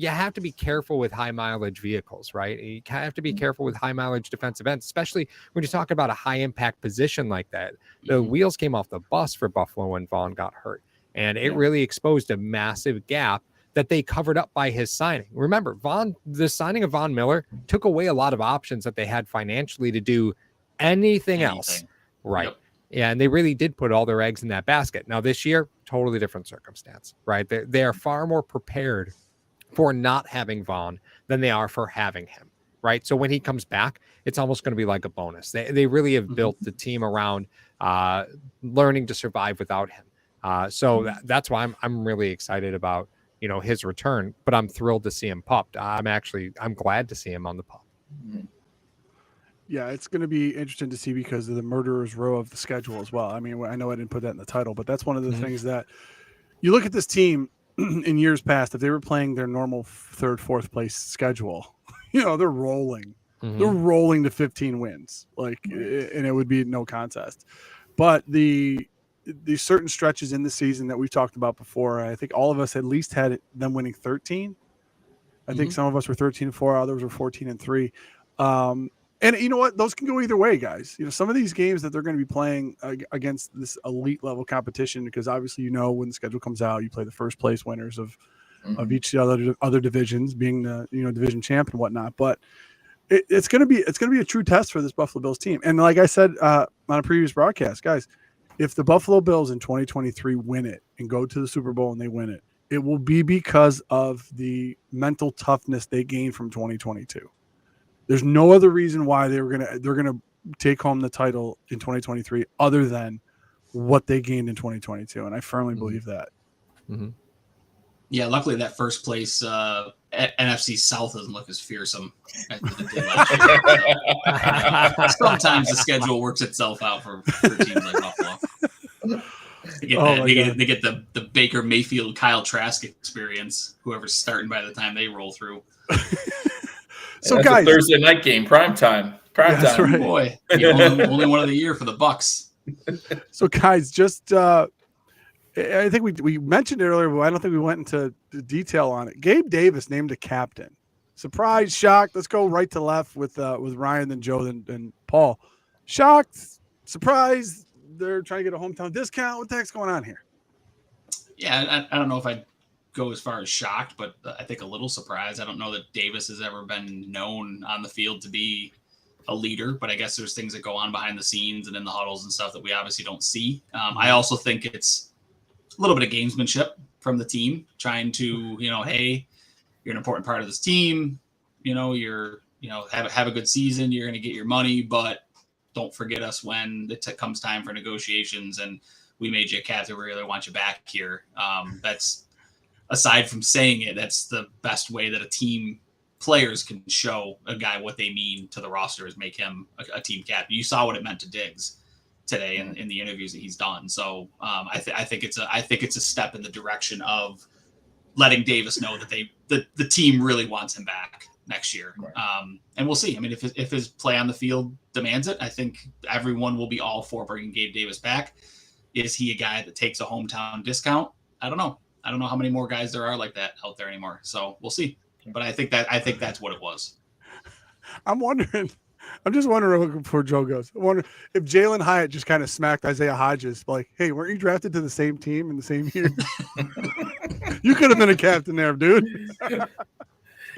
have to be careful with high mileage vehicles, right? You have to be careful with high mileage defensive ends, especially when you talk about a high impact position like that. The wheels came off the bus for Buffalo when Vaughn got hurt and it really exposed a massive gap that they covered up by his signing. Remember, the signing of Von Miller took away a lot of options that they had financially to do anything else. Right. Yep. Yeah, and they really did put all their eggs in that basket. Now this year, totally different circumstance, right? They are far more prepared for not having Von than they are for having him, right? So when he comes back, it's almost going to be like a bonus. They really have built the team around learning to survive without him. That's why I'm really excited about his return, but I'm thrilled to see him pupped. I'm glad to see him on the pup.
Yeah, it's going to be interesting to see because of the murderer's row of the schedule as well. I mean, I know I didn't put that in the title, but that's one of the things that you look at this team in years past, if they were playing their normal 3rd, 4th place schedule, they're rolling. They're rolling to 15 wins, and it would be no contest. But these certain stretches in the season that we've talked about before, I think all of us at least had them winning 13. I think some of us were 13-4, others were 14-3. And you know what? Those can go either way, guys. Some of these games that they're going to be playing against this elite level competition, because obviously, when the schedule comes out, you play the first place winners of each other divisions, being the division champ and whatnot. But it's gonna be a true test for this Buffalo Bills team. And like I said on a previous broadcast, guys, if the Buffalo Bills in 2023 win it and go to the Super Bowl and they win it, it will be because of the mental toughness they gained from 2022. There's no other reason why they're gonna take home the title in 2023 other than what they gained in 2022, and I firmly believe that.
Mm-hmm.
Yeah, luckily that first place NFC South doesn't look as fearsome as it did last year. Sometimes the schedule works itself out for teams like Buffalo. They get the Baker Mayfield Kyle Trask experience. Whoever's starting by the time they roll through.
So guys,
a Thursday night game, prime time.
That's right.
Boy, only one of the year for the Bucks.
So guys, just I think we mentioned it earlier, but I don't think we went into detail on it. Gabe Davis named a captain. Surprise, shocked. Let's go right to left with Ryan, then Joe, then Paul. Shocked, surprised. They're trying to get a hometown discount. What the heck's going on here?
Yeah, I don't know if I'd go as far as shocked, but I think a little surprised. I don't know that Davis has ever been known on the field to be a leader, but I guess there's things that go on behind the scenes and in the huddles and stuff that we obviously don't see. I also think it's a little bit of gamesmanship from the team trying to, hey, you're an important part of this team. Have a good season. You're going to get your money, but don't forget us when it comes time for negotiations. And we made you a captain. We really want you back here. That's aside from saying it, that's the best way that a team players can show a guy what they mean to the roster is make him a team captain. You saw what it meant to Diggs today in the interviews that he's done. So I think it's a step in the direction of letting Davis know that the team really wants him back next year. Right. And we'll see. I mean, if his play on the field demands it, I think everyone will be all for bringing Gabe Davis back. Is he a guy that takes a hometown discount? I don't know. I don't know how many more guys there are like that out there anymore. So we'll see. But I think that's what it was.
I'm just wondering before Joe goes. I wonder if Jalen Hyatt just kind of smacked Isaiah Hodges, like, "Hey, weren't you drafted to the same team in the same year? You could have been a captain there, dude."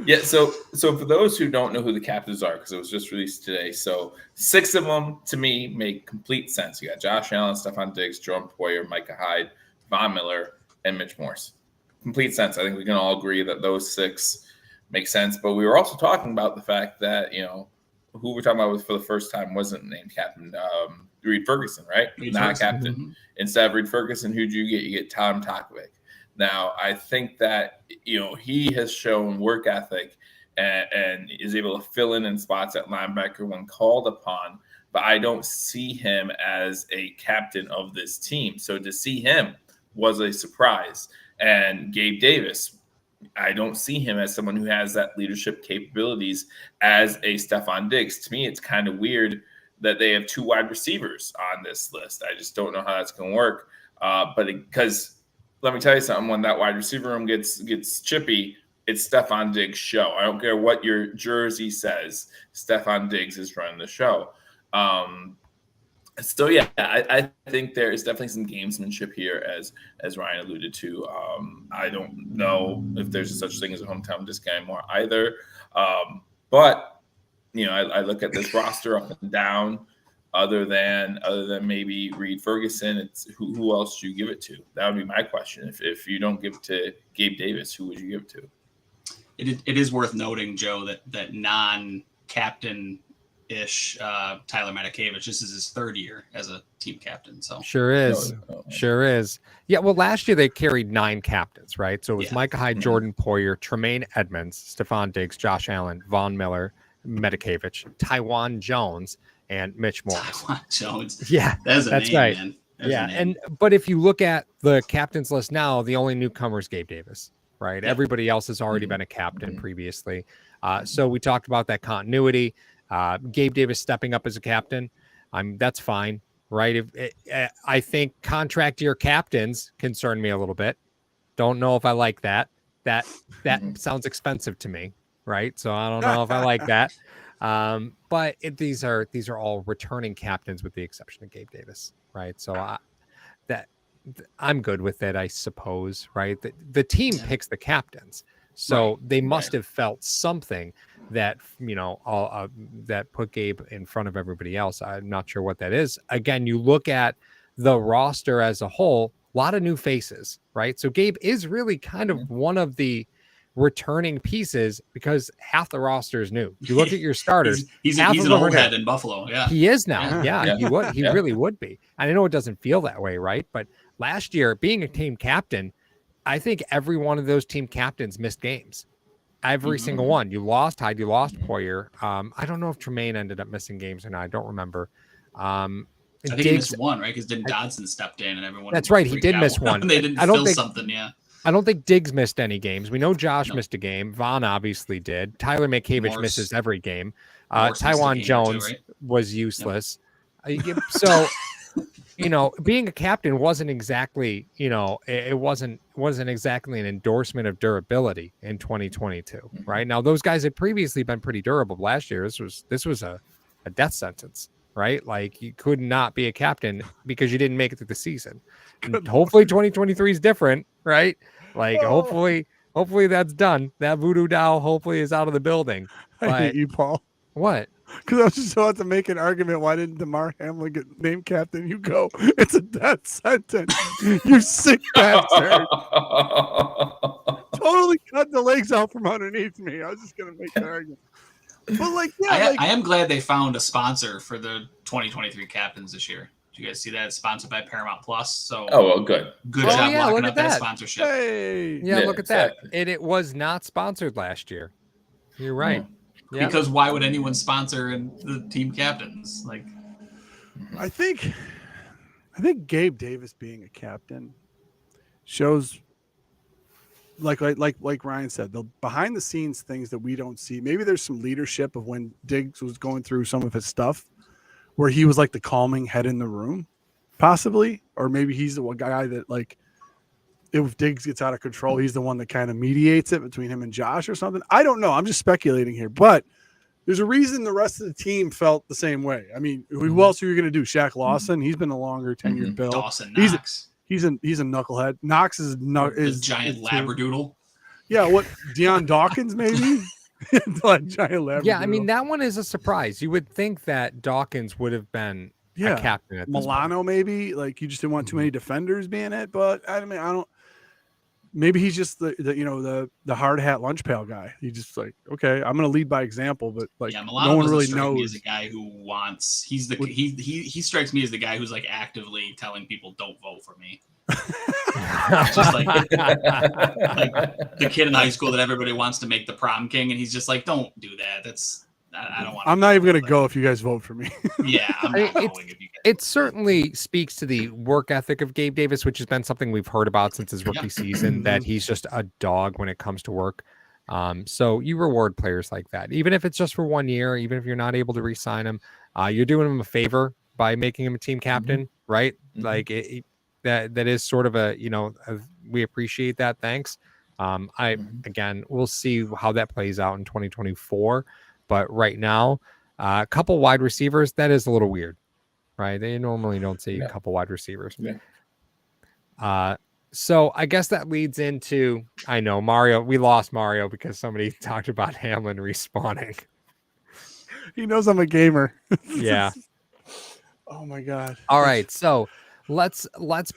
Yeah. So for those who don't know who the captains are, because it was just released today, so 6 of them to me make complete sense. You got Josh Allen, Stephon Diggs, Jerome Poyer, Micah Hyde, Von Miller, and Mitch Morse. Complete sense. I think we can all agree that those 6 make sense. But we were also talking about the fact that, who we're talking about for the first time wasn't named captain. Reed Ferguson, right? Not captain. Mm-hmm. Instead of Reed Ferguson, who'd you get? You get Tom Takovic. Now, I think that, he has shown work ethic and is able to fill in spots at linebacker when called upon. But I don't see him as a captain of this team. So to see him was a surprise. And Gabe Davis, I don't see him as someone who has that leadership capabilities as a Stephon Diggs. To me, it's kind of weird that they have 2 wide receivers on this list. I just don't know how that's going to work. Because let me tell you something, when that wide receiver room gets chippy, it's Stephon Diggs' show. I don't care what your jersey says. Stephon Diggs is running the show. So yeah, I think there is definitely some gamesmanship here, as Ryan alluded to. I don't know if there's such thing as a hometown discount anymore either. But I look at this roster up and down. Other than maybe Reed Ferguson, it's who else do you give it to? That would be my question. If you don't give it to Gabe Davis, who would you give it to?
It is worth noting, Joe, that non-captain ish Tyler Matakevich. This is his 3rd year as a team captain. So
sure is. Yeah. Well, last year they carried 9 captains, right? So it was Micah Hyde, Jordan Poyer, Tremaine Edmonds, Stephon Diggs, Josh Allen, Von Miller, Matakevich, Tywan Jones, and Mitch Morse.
Tywan Jones.
Yeah,
that's
name, right. Man.
That's
but if you look at the captains list now, the only newcomer is Gabe Davis, right? Yeah. Everybody else has already been a captain previously. So we talked about that continuity. Gabe Davis stepping up as a captain, that's fine, right? I think contract year captains concern me a little bit. Don't know if I like that. That sounds expensive to me, right? So I don't know if I like that. But these are all returning captains with the exception of Gabe Davis, right? So I'm good with it, I suppose, right? The team picks the captains. So they must have felt something that, that put Gabe in front of everybody else. I'm not sure what that is. Again, you look at the roster as a whole, a lot of new faces, right? So Gabe is really kind of one of the returning pieces because half the roster is new. You look at your starters.
he's an old head in Buffalo. Yeah,
he is now. Yeah. He really would be. And I know it doesn't feel that way, right? But last year, being a team captain, I think every one of those team captains missed games. Every single one. You lost Hyde, you lost Poyer. I don't know if Tremaine ended up missing games or not. I don't remember.
I think he missed one, right? Because Dodson stepped in and everyone.
That's right. He did miss one.
They didn't fill something. Yeah.
I don't think Diggs missed any games. We know Josh missed a game. Vaughn obviously did. Tyler McCavich misses every game. Taiwan Jones was useless. Yep. So, being a captain wasn't exactly, it wasn't exactly an endorsement of durability in 2022, right? Now, those guys had previously been pretty durable last year. This was a death sentence, right? Like you could not be a captain because you didn't make it through the season. Hopefully 2023 is different, right? Like hopefully that's done. That voodoo doll hopefully is out of the building.
I hate you, Paul.
What?
Because I was just about to make an argument. Why didn't DeMar Hamlin get named captain? You go, it's a death sentence. You sick bastard. Totally cut the legs out from underneath me. I was just going to make that argument. But I
am glad they found a sponsor for the 2023 captains this year. Did you guys see that? It's sponsored by Paramount Plus. So
good
job locking up that sponsorship.
Hey.
Yeah, look at that. And it was not sponsored last year. You're right.
Yeah. Because why would anyone sponsor the team captains? Like,
I think Gabe Davis being a captain shows, like Ryan said, the behind the scenes things that we don't see. Maybe there's some leadership of when Diggs was going through some of his stuff, where he was like the calming head in the room, possibly, or maybe he's the one guy that, like, if Diggs gets out of control, he's the one that kind of mediates it between him and Josh or something. I don't know. I'm just speculating here, but there's a reason the rest of the team felt the same way. I mean, who else are you going to do? Shaq Lawson. He's been a longer tenured Bill.
Dawson Knox.
He's a knucklehead. Knox is
giant labradoodle.
Yeah, what Deion Dawkins maybe? Giant labradoodle.
Yeah, I mean that one is a surprise. You would think that Dawkins would have been a captain at this
Milano
point.
Maybe, like, you just didn't want too many defenders being it, but I mean, I don't. Maybe he's just the hard hat lunch pail guy. He just like, okay, I'm going to lead by example, but like
Milano
no one really knows.
Me as a guy who wants. He strikes me as the guy who's like actively telling people don't vote for me. Just like the kid in high school that everybody wants to make the prom king, and he's just like, don't do that. I don't want.
I'm not even going to go if you guys vote for me.
Yeah, I'm not going if you guys.
It certainly speaks to the work ethic of Gabe Davis, which has been something we've heard about since his rookie season, that he's just a dog when it comes to work. So you reward players like that, even if it's just for 1 year, even if you're not able to re-sign him, you're doing him a favor by making him a team captain, right? Like that is sort of we appreciate that. Thanks. Again, we'll see how that plays out in 2024. But right now, a couple wide receivers, that is a little weird, right? They normally don't see a couple wide receivers. Yeah. So I guess that leads into, I know, Mario. We lost Mario because somebody talked about Hamlin respawning.
He knows I'm a gamer.
Yeah.
Oh my God.
All right. So let's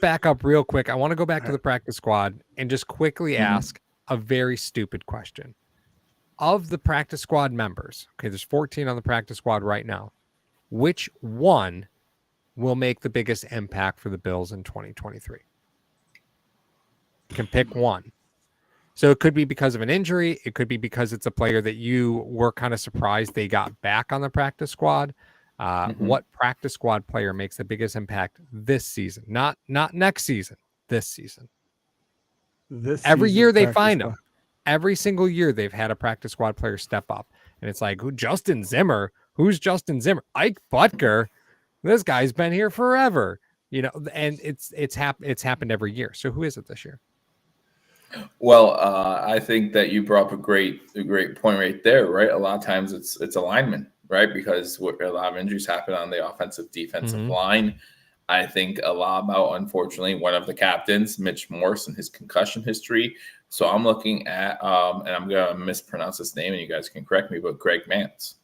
back up real quick. I want to go back to the practice squad and just quickly ask a very stupid question. Of the practice squad members, okay, there's 14 on the practice squad right now. Which one will make the biggest impact for the Bills in 2023? You can pick one. So it could be because of an injury. It could be because it's a player that you were kind of surprised they got back on the practice squad. What practice squad player makes the biggest impact this season? Not next season, this season. Every year they find them. Every single year they've had a practice squad player step up. And it's like, Justin Zimmer? Who's Justin Zimmer? Ike Butker? This guy's been here forever. And it's happened every year. So who is it this year?
Well, I think that you brought up a great point right there, right? A lot of times it's alignment, right? Because a lot of injuries happen on the offensive, defensive line. I think a lot about, unfortunately, one of the captains, Mitch Morse, and his concussion history. So I'm looking at, and I'm going to mispronounce his name, and you guys can correct me, but Greg Mance.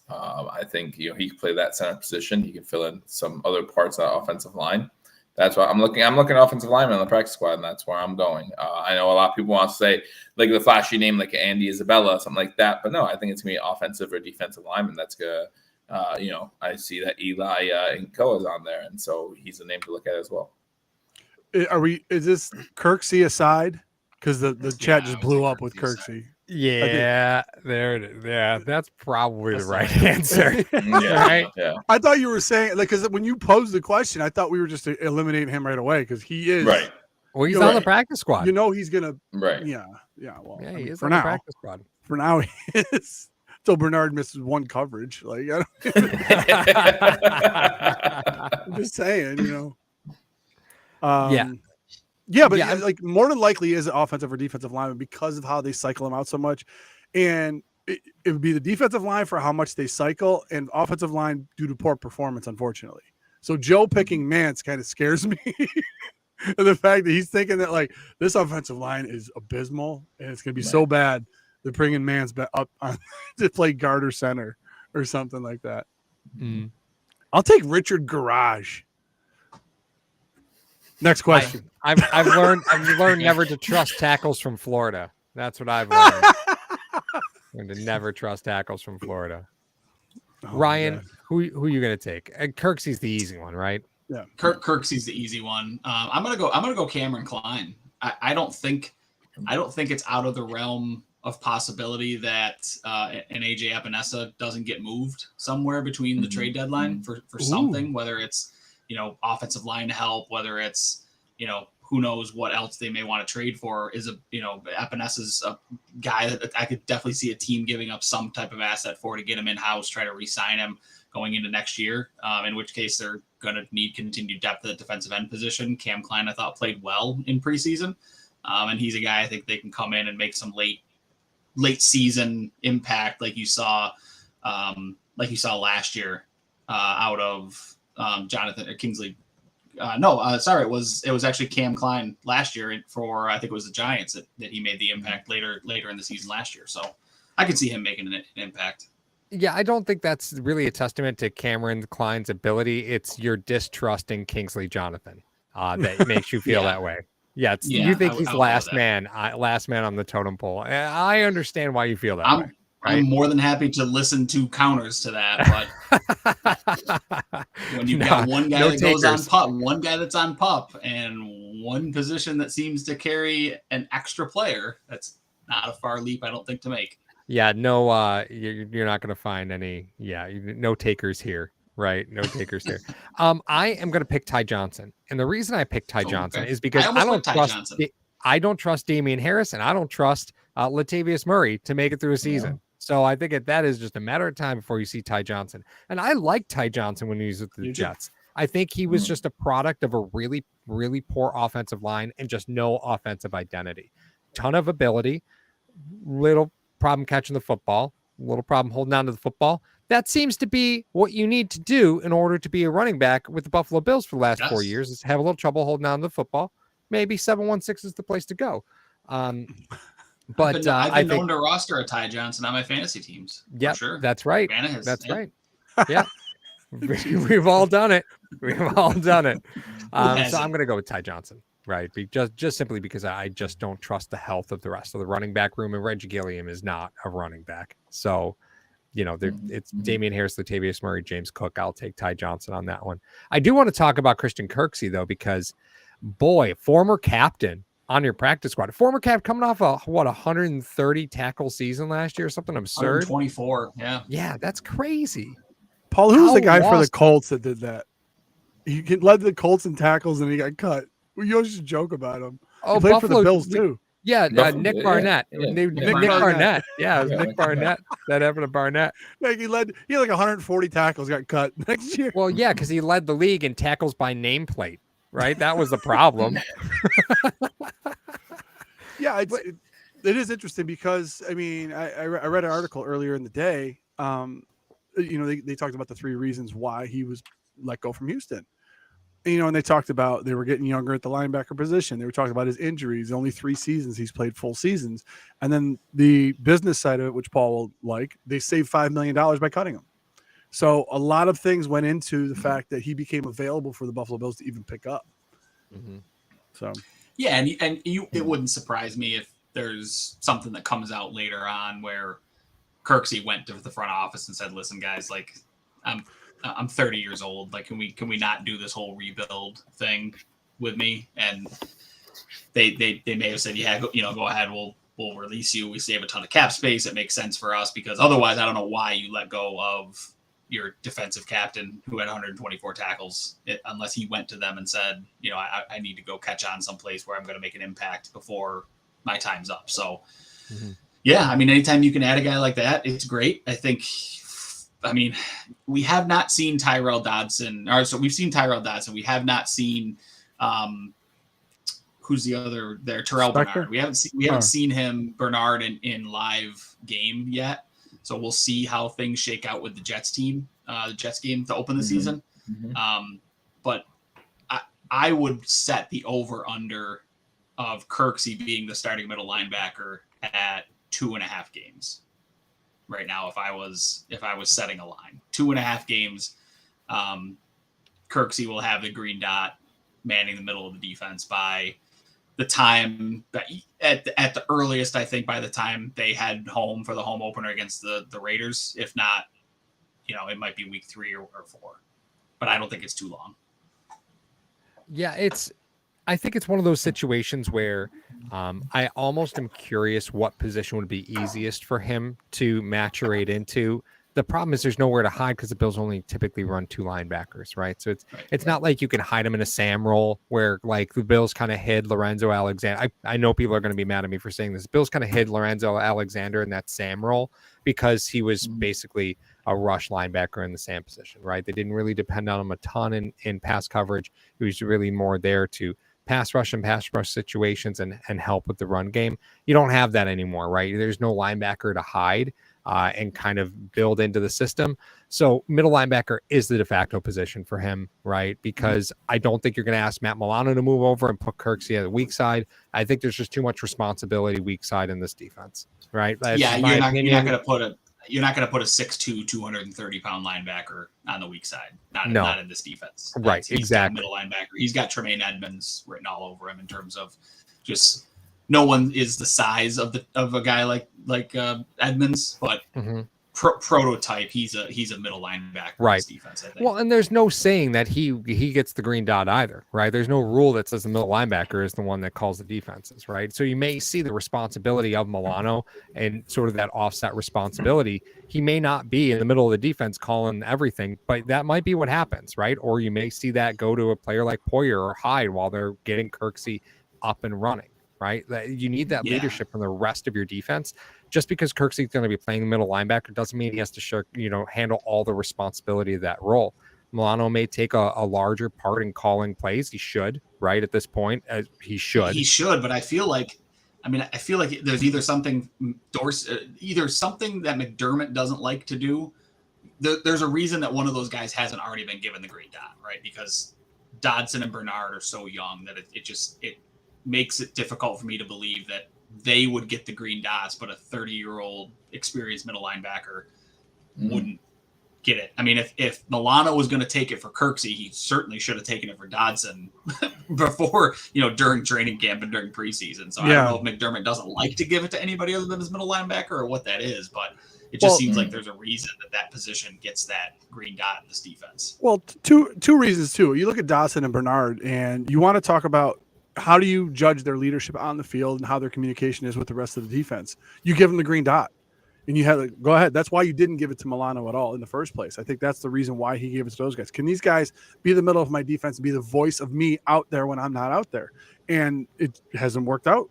I think he can play that center position. He can fill in some other parts of the offensive line. That's why I'm looking at offensive lineman on the practice squad, and that's where I'm going. I know a lot of people want to say like the flashy name like Andy Isabella, something like that, but no, I think it's going to be offensive or defensive lineman. That's going to, I see that Eli Inco is on there, and so he's a name to look at as well.
Is this Kirksey aside? Because the chat just blew up with Kirksey.
Yeah, there it is. Yeah, that's probably the right answer.
Right? Yeah.
I thought you were saying, like, because when you posed the question, I thought we were just eliminating him right away because he is
right.
Well, he's on the practice squad.
You know, he's gonna.
Right.
Yeah. Well,
yeah, he is
for
on
now,
the practice squad.
For now, he is. Until Bernard misses one coverage, like I'm just saying, you know. Yeah, but like more than likely is an offensive or defensive lineman because of how they cycle him out so much. And it would be the defensive line for how much they cycle and offensive line due to poor performance, unfortunately. So Joe picking Mance kind of scares me. And the fact that he's thinking that like this offensive line is abysmal and it's going to be so bad they're bringing Mance back up to play guard or center or something like that.
Mm.
I'll take Richard Garage. Next question.
I've learned never to trust tackles from Florida. That's what I've learned. And to never trust tackles from Florida. Ryan, who are you gonna take? Kirksey's the easy one, right?
Yeah.
Kirksey's the easy one. I'm gonna go Cameron Klein. I don't think it's out of the realm of possibility that an AJ Epinesa doesn't get moved somewhere between the trade deadline for something, whether it's offensive line help, whether it's, who knows what else they may want to trade for. Epinesa's a guy that I could definitely see a team giving up some type of asset for to get him in-house, try to re-sign him going into next year, in which case they're going to need continued depth at the defensive end position. Cam Klein, I thought, played well in preseason, and he's a guy I think they can come in and make some late season impact like you saw last year out of Jonathan or Kingsley. It was actually Cam Klein last year for, I think it was the Giants that he made the impact later in the season last year. So I could see him making an impact.
Yeah, I don't think that's really a testament to Cameron Klein's ability. It's your distrusting Kingsley Jonathan that makes you feel that way. Yeah, you think he's last man on the totem pole. I understand why you feel that way.
Right? I'm more than happy to listen to counters to that, but when you've got one guy that goes on PUP, one guy that's on PUP, and one position that seems to carry an extra player, that's not a far leap, I don't think, to make.
Yeah, no, you're not going to find any. Yeah, no takers here, right? No takers here. I am going to pick Ty Johnson, and the reason I picked Ty Johnson is because I don't trust Damian Harris, and I don't trust Latavius Murray to make it through a season. Yeah. So I think that is just a matter of time before you see Ty Johnson. And I like Ty Johnson when he was with the Jets. I think he was just a product of a really, really poor offensive line and just no offensive identity. Ton of ability, little problem catching the football, little problem holding on to the football. That seems to be what you need to do in order to be a running back with the Buffalo Bills for the last 4 years, is have a little trouble holding on to the football. Maybe 7-1-6 is the place to go. But
I've been known to roster a Ty Johnson on my fantasy teams.
Yeah,
sure.
That's right. Right. Yeah, we've all done it. We've all done it. So I'm going to go with Ty Johnson, right? Just simply because I just don't trust the health of the rest of the running back room, and Reggie Gilliam is not a running back. So, it's Damian Harris, Latavius Murray, James Cook. I'll take Ty Johnson on that one. I do want to talk about Christian Kirksey though, because former captain on your practice squad. Former cap coming off a 130 tackle season last year, something absurd.
124, yeah.
Yeah, that's crazy.
Paul, who's the guy for the Colts that did that? He led the Colts in tackles and he got cut. We always just joke about him. He played for the Bills too.
Yeah, Nick Barnett. Nick Barnett. Yeah, it was Nick Barnett. That happened to Barnett.
Like he had like 140 tackles, got cut next year.
Well, yeah, because he led the league in tackles by nameplate. Right, that was the problem.
Yeah, it is interesting because I mean I read an article earlier in the day. They talked about the 3 reasons why he was let go from Houston, and they talked about they were getting younger at the linebacker position. They were talking about his injuries. Only 3 seasons he's played full seasons. And then the business side of it, which Paul will like, they saved $5 million by cutting him. So a lot of things went into the fact that he became available for the Buffalo Bills to even pick up.
Mm-hmm.
So
yeah, and it wouldn't surprise me if there's something that comes out later on where Kirksey went to the front office and said, "Listen, guys, like I'm 30 years old. Like, can we not do this whole rebuild thing with me?" And they may have said, "Yeah, go ahead. We'll release you. We save a ton of cap space. It makes sense for us because otherwise, I don't know why you let go of your defensive captain who had 124 tackles, unless he went to them and said, I need to go catch on someplace where I'm going to make an impact before my time's up." So, yeah, I mean, anytime you can add a guy like that, it's great. We have not seen Tyrell Dodson, so we've seen Tyrell Dodson. We have not seen, who's the other there? Terrell
Spectre?
Bernard. We haven't seen him, Bernard, in live game yet. So we'll see how things shake out with the Jets team, the Jets game to open the season. But I would set the over-under of Kirksey being the starting middle linebacker at 2.5 games right now. If I was setting a line, 2.5 games, Kirksey will have the green dot manning the middle of the defense by the time that at the earliest, I think by the time they head home for the home opener against the Raiders. If not, it might be week 3 or 4, but I don't think it's too long.
Yeah, I think it's one of those situations where I almost am curious what position would be easiest for him to maturate into. The problem is there's nowhere to hide because the Bills only typically run 2 linebackers, right? So it's not like you can hide him in a Sam role where like the Bills kind of hid Lorenzo Alexander. I know people are going to be mad at me for saying this. The Bills kind of hid Lorenzo Alexander in that Sam role because he was basically a rush linebacker in the Sam position, right? They didn't really depend on him a ton in pass coverage. He was really more there to pass rush situations and help with the run game. You don't have that anymore, right? There's no linebacker to hide and kind of build into the system. So middle linebacker is the de facto position for him, right? Because I don't think you're going to ask Matt Milano to move over and put Kirksey at the weak side. I think there's just too much responsibility weak side in this defense, right? That's
you're not going to put a 6'2", 230-pound linebacker on the weak side. Not in this defense.
Right, exactly.
Middle linebacker. He's got Tremaine Edmonds written all over him in terms of just no one is the size of a guy like Edmonds, but prototype. He's a middle linebacker in this defense, I think.
Well, and there's no saying that he gets the green dot either, right? There's no rule that says the middle linebacker is the one that calls the defenses, right? So you may see the responsibility of Milano and sort of that offset responsibility. He may not be in the middle of the defense calling everything, but that might be what happens, right? Or you may see that go to a player like Poyer or Hyde while they're getting Kirksey up and running. Right? You need that leadership from the rest of your defense. Just because Kirksey's going to be playing the middle linebacker doesn't mean he has to handle all the responsibility of that role. Milano may take a larger part in calling plays. He should, right? At this point, he should.
He should, but I feel like there's either something something that McDermott doesn't like to do. There's a reason that one of those guys hasn't already been given the green dot, right? Because Dodson and Bernard are so young that it makes it difficult for me to believe that they would get the green dots, but a 30-year-old experienced middle linebacker wouldn't get it. I mean, if Milano was going to take it for Kirksey, he certainly should have taken it for Dodson before, during training camp and during preseason. So I don't know if McDermott doesn't like to give it to anybody other than his middle linebacker or what that is, but it just seems like there's a reason that position gets that green dot in this defense.
Well, two reasons too. You look at Dodson and Bernard, and you want to talk about how do you judge their leadership on the field and how their communication is with the rest of the defense? You give them the green dot, and you have to go ahead. That's why you didn't give it to Milano at all in the first place. I think that's the reason why he gave it to those guys. Can these guys be the middle of my defense and be the voice of me out there when I'm not out there? And it hasn't worked out,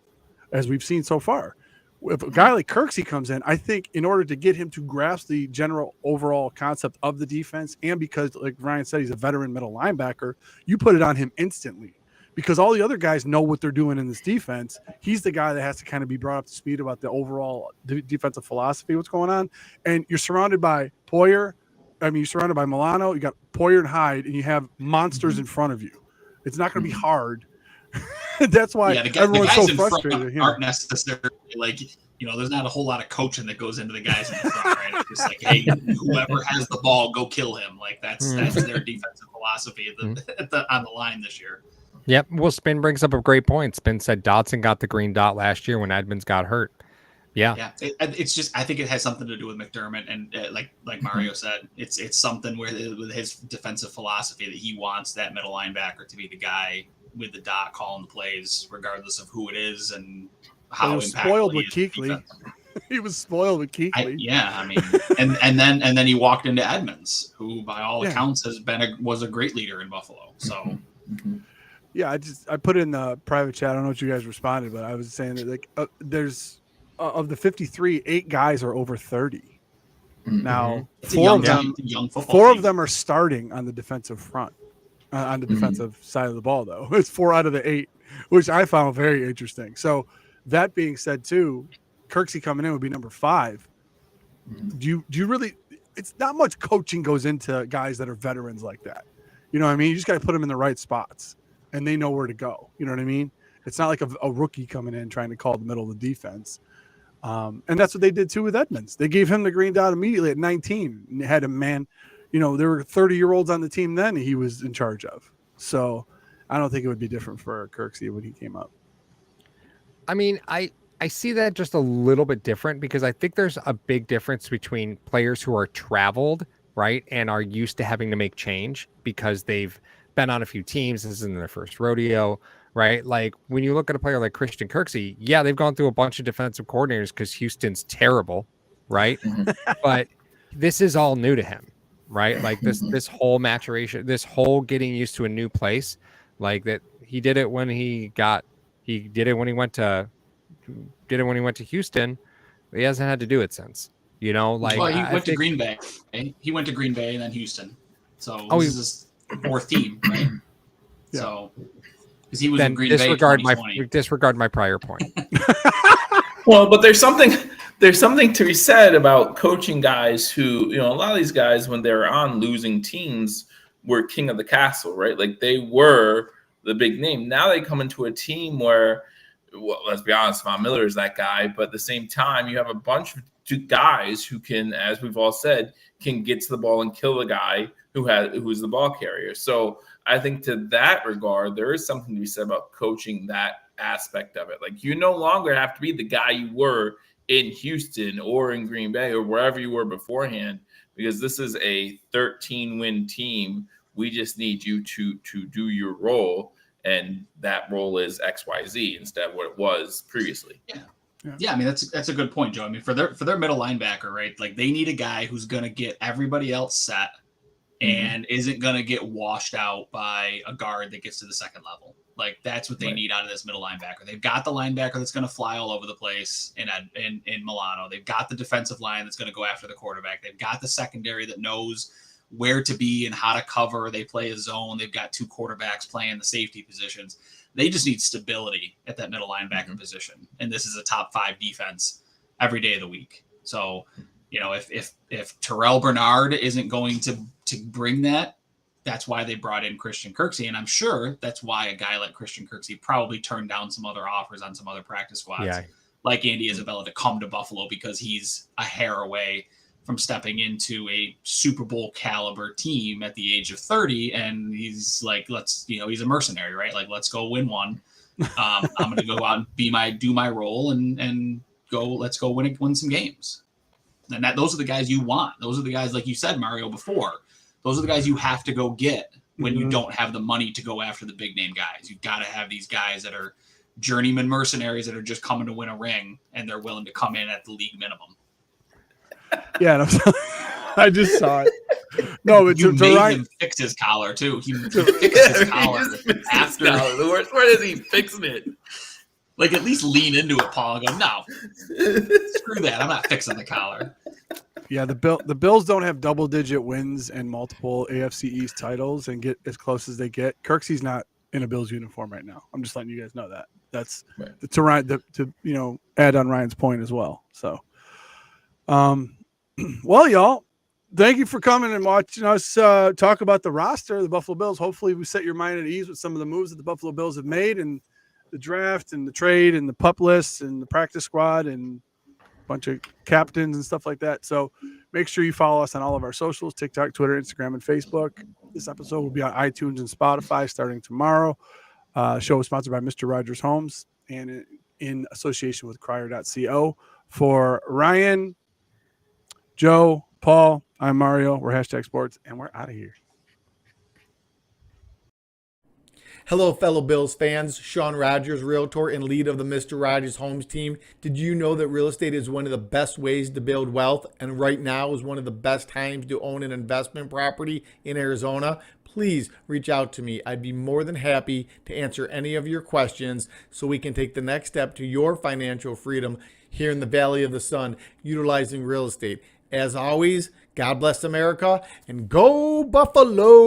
as we've seen so far. If a guy like Kirksey comes in, I think in order to get him to grasp the general overall concept of the defense, and because, like Ryan said, he's a veteran middle linebacker, you put it on him instantly. Because all the other guys know what they're doing in this defense. He's the guy that has to kind of be brought up to speed about the overall defensive philosophy, what's going on. And you're surrounded by Poyer. I mean, you're surrounded by Milano. You got Poyer and Hyde, and you have monsters in front of you. It's not going to be hard. That's why
the
everyone's
guys
so
in
frustrated.
front aren't necessarily like, there's not a whole lot of coaching that goes into the guys in front, right? It's just like, hey, whoever has the ball, go kill him. Like that's their defensive philosophy on the line this year.
Yep. Well, Spin brings up a great point. Spin said Dotson got the green dot last year when Edmonds got hurt. Yeah.
It's just, I think it has something to do with McDermott, and like Mario said, it's something where with his defensive philosophy that he wants that middle linebacker to be the guy with the dot calling the plays, regardless of who it is and how
he was spoiled with Kuechly. He was spoiled with Kuechly.
I mean, and then he walked into Edmonds, who by all accounts was a great leader in Buffalo. So.
Yeah, I put in the private chat. I don't know what you guys responded, but I was saying that like there's of the 53, 8 guys are over 30. Now, four of them are starting on the defensive front, on the defensive side of the ball, though. It's 4 out of the 8, which I found very interesting. So that being said, too, Kirksey coming in would be number 5. Do you really? It's not much coaching goes into guys that are veterans like that. You know what I mean? You just got to put them in the right spots, and they know where to go. You know what I mean? It's not like a rookie coming in trying to call the middle of the defense. And that's what they did too with Edmonds. They gave him the green dot immediately at 19 and had a man, there were 30-year-olds on the team then he was in charge of. So I don't think it would be different for Kirksey when he came up.
I mean, I see that just a little bit different because I think there's a big difference between players who are traveled, right, and are used to having to make change because they've been on a few teams. This isn't their first rodeo. Right. Like when you look at a player like Christian Kirksey, they've gone through a bunch of defensive coordinators because Houston's terrible. Right. But this is all new to him. Right. Like this whole maturation, this whole getting used to a new place, like that. He did it when he went to Houston. He hasn't had to do it since, like
he went to Green Bay. He went to Green Bay and then Houston. So this is his 4th team. Right. Yeah. So. He was
then
in Green
Bay disregard my prior point.
Well, but there's something to be said about coaching guys who, a lot of these guys when they're on losing teams were king of the castle, right? Like they were the big name. Now they come into a team where, well, let's be honest, Von Miller is that guy, but at the same time, you have a bunch of guys who can, as we've all said, can get to the ball and kill the guy who's the ball carrier. So I think to that regard, there is something to be said about coaching that aspect of it. Like you no longer have to be the guy you were in Houston or in Green Bay or wherever you were beforehand, because this is a 13-win team. We just need you to do your role, and that role is XYZ instead of what it was previously.
Yeah. I mean, that's a good point, Joe. I mean, for their middle linebacker, right? Like they need a guy who's going to get everybody else set and isn't going to get washed out by a guard that gets to the second level. Like that's what they need out of this middle linebacker. They've got the linebacker that's going to fly all over the place in Milano. They've got the defensive line that's going to go after the quarterback. They've got the secondary that knows where to be and how to cover. They play a zone. They've got 2 quarterbacks playing the safety positions. They just need stability at that middle linebacker position. And this is a top 5 defense every day of the week. So, if Terrell Bernard isn't going to bring that, that's why they brought in Christian Kirksey. And I'm sure that's why a guy like Christian Kirksey probably turned down some other offers on some other practice squads, like Andy Isabella, to come to Buffalo because he's a hair away from stepping into a Super Bowl caliber team at the age of 30. And he's like, he's a mercenary, right? Like, let's go win one. I'm going to go out and do my role and let's go win some games. And those are the guys you want. Those are the guys, like you said, Mario, before. Those are the guys you have to go get when you don't have the money to go after the big name guys. You've got to have these guys that are journeyman mercenaries that are just coming to win a ring, and they're willing to come in at the league minimum.
Yeah, I just saw it. No, but
you made him fix his collar too. He fixed his collar after.
The worst part is he fixing it.
Like, at least lean into it, Paul, and go, no, screw that. I'm not fixing the collar.
Yeah, the Bills don't have double-digit wins and multiple AFC East titles and get as close as they get. Kirksey's not in a Bills uniform right now. I'm just letting you guys know that. That's to add on Ryan's point as well. So, well, y'all, thank you for coming and watching us talk about the roster of the Buffalo Bills. Hopefully we set your mind at ease with some of the moves that the Buffalo Bills have made and the draft and the trade and the PUP lists and the practice squad and a bunch of captains and stuff like that. So make sure you follow us on all of our socials, TikTok, Twitter, Instagram, and Facebook. This episode will be on iTunes and Spotify starting tomorrow. Show is sponsored by Mr. Rogers Homes and in association with Crier.co. For Ryan, Joe, Paul, I'm Mario. We're #sports, and we're out of here.
Hello, fellow Bills fans. Sean Rogers, realtor and lead of the Mr. Rogers Homes team. Did you know that real estate is one of the best ways to build wealth, and right now is one of the best times to own an investment property in Arizona? Please reach out to me. I'd be more than happy to answer any of your questions so we can take the next step to your financial freedom here in the Valley of the Sun, utilizing real estate. As always, God bless America and go Buffalo!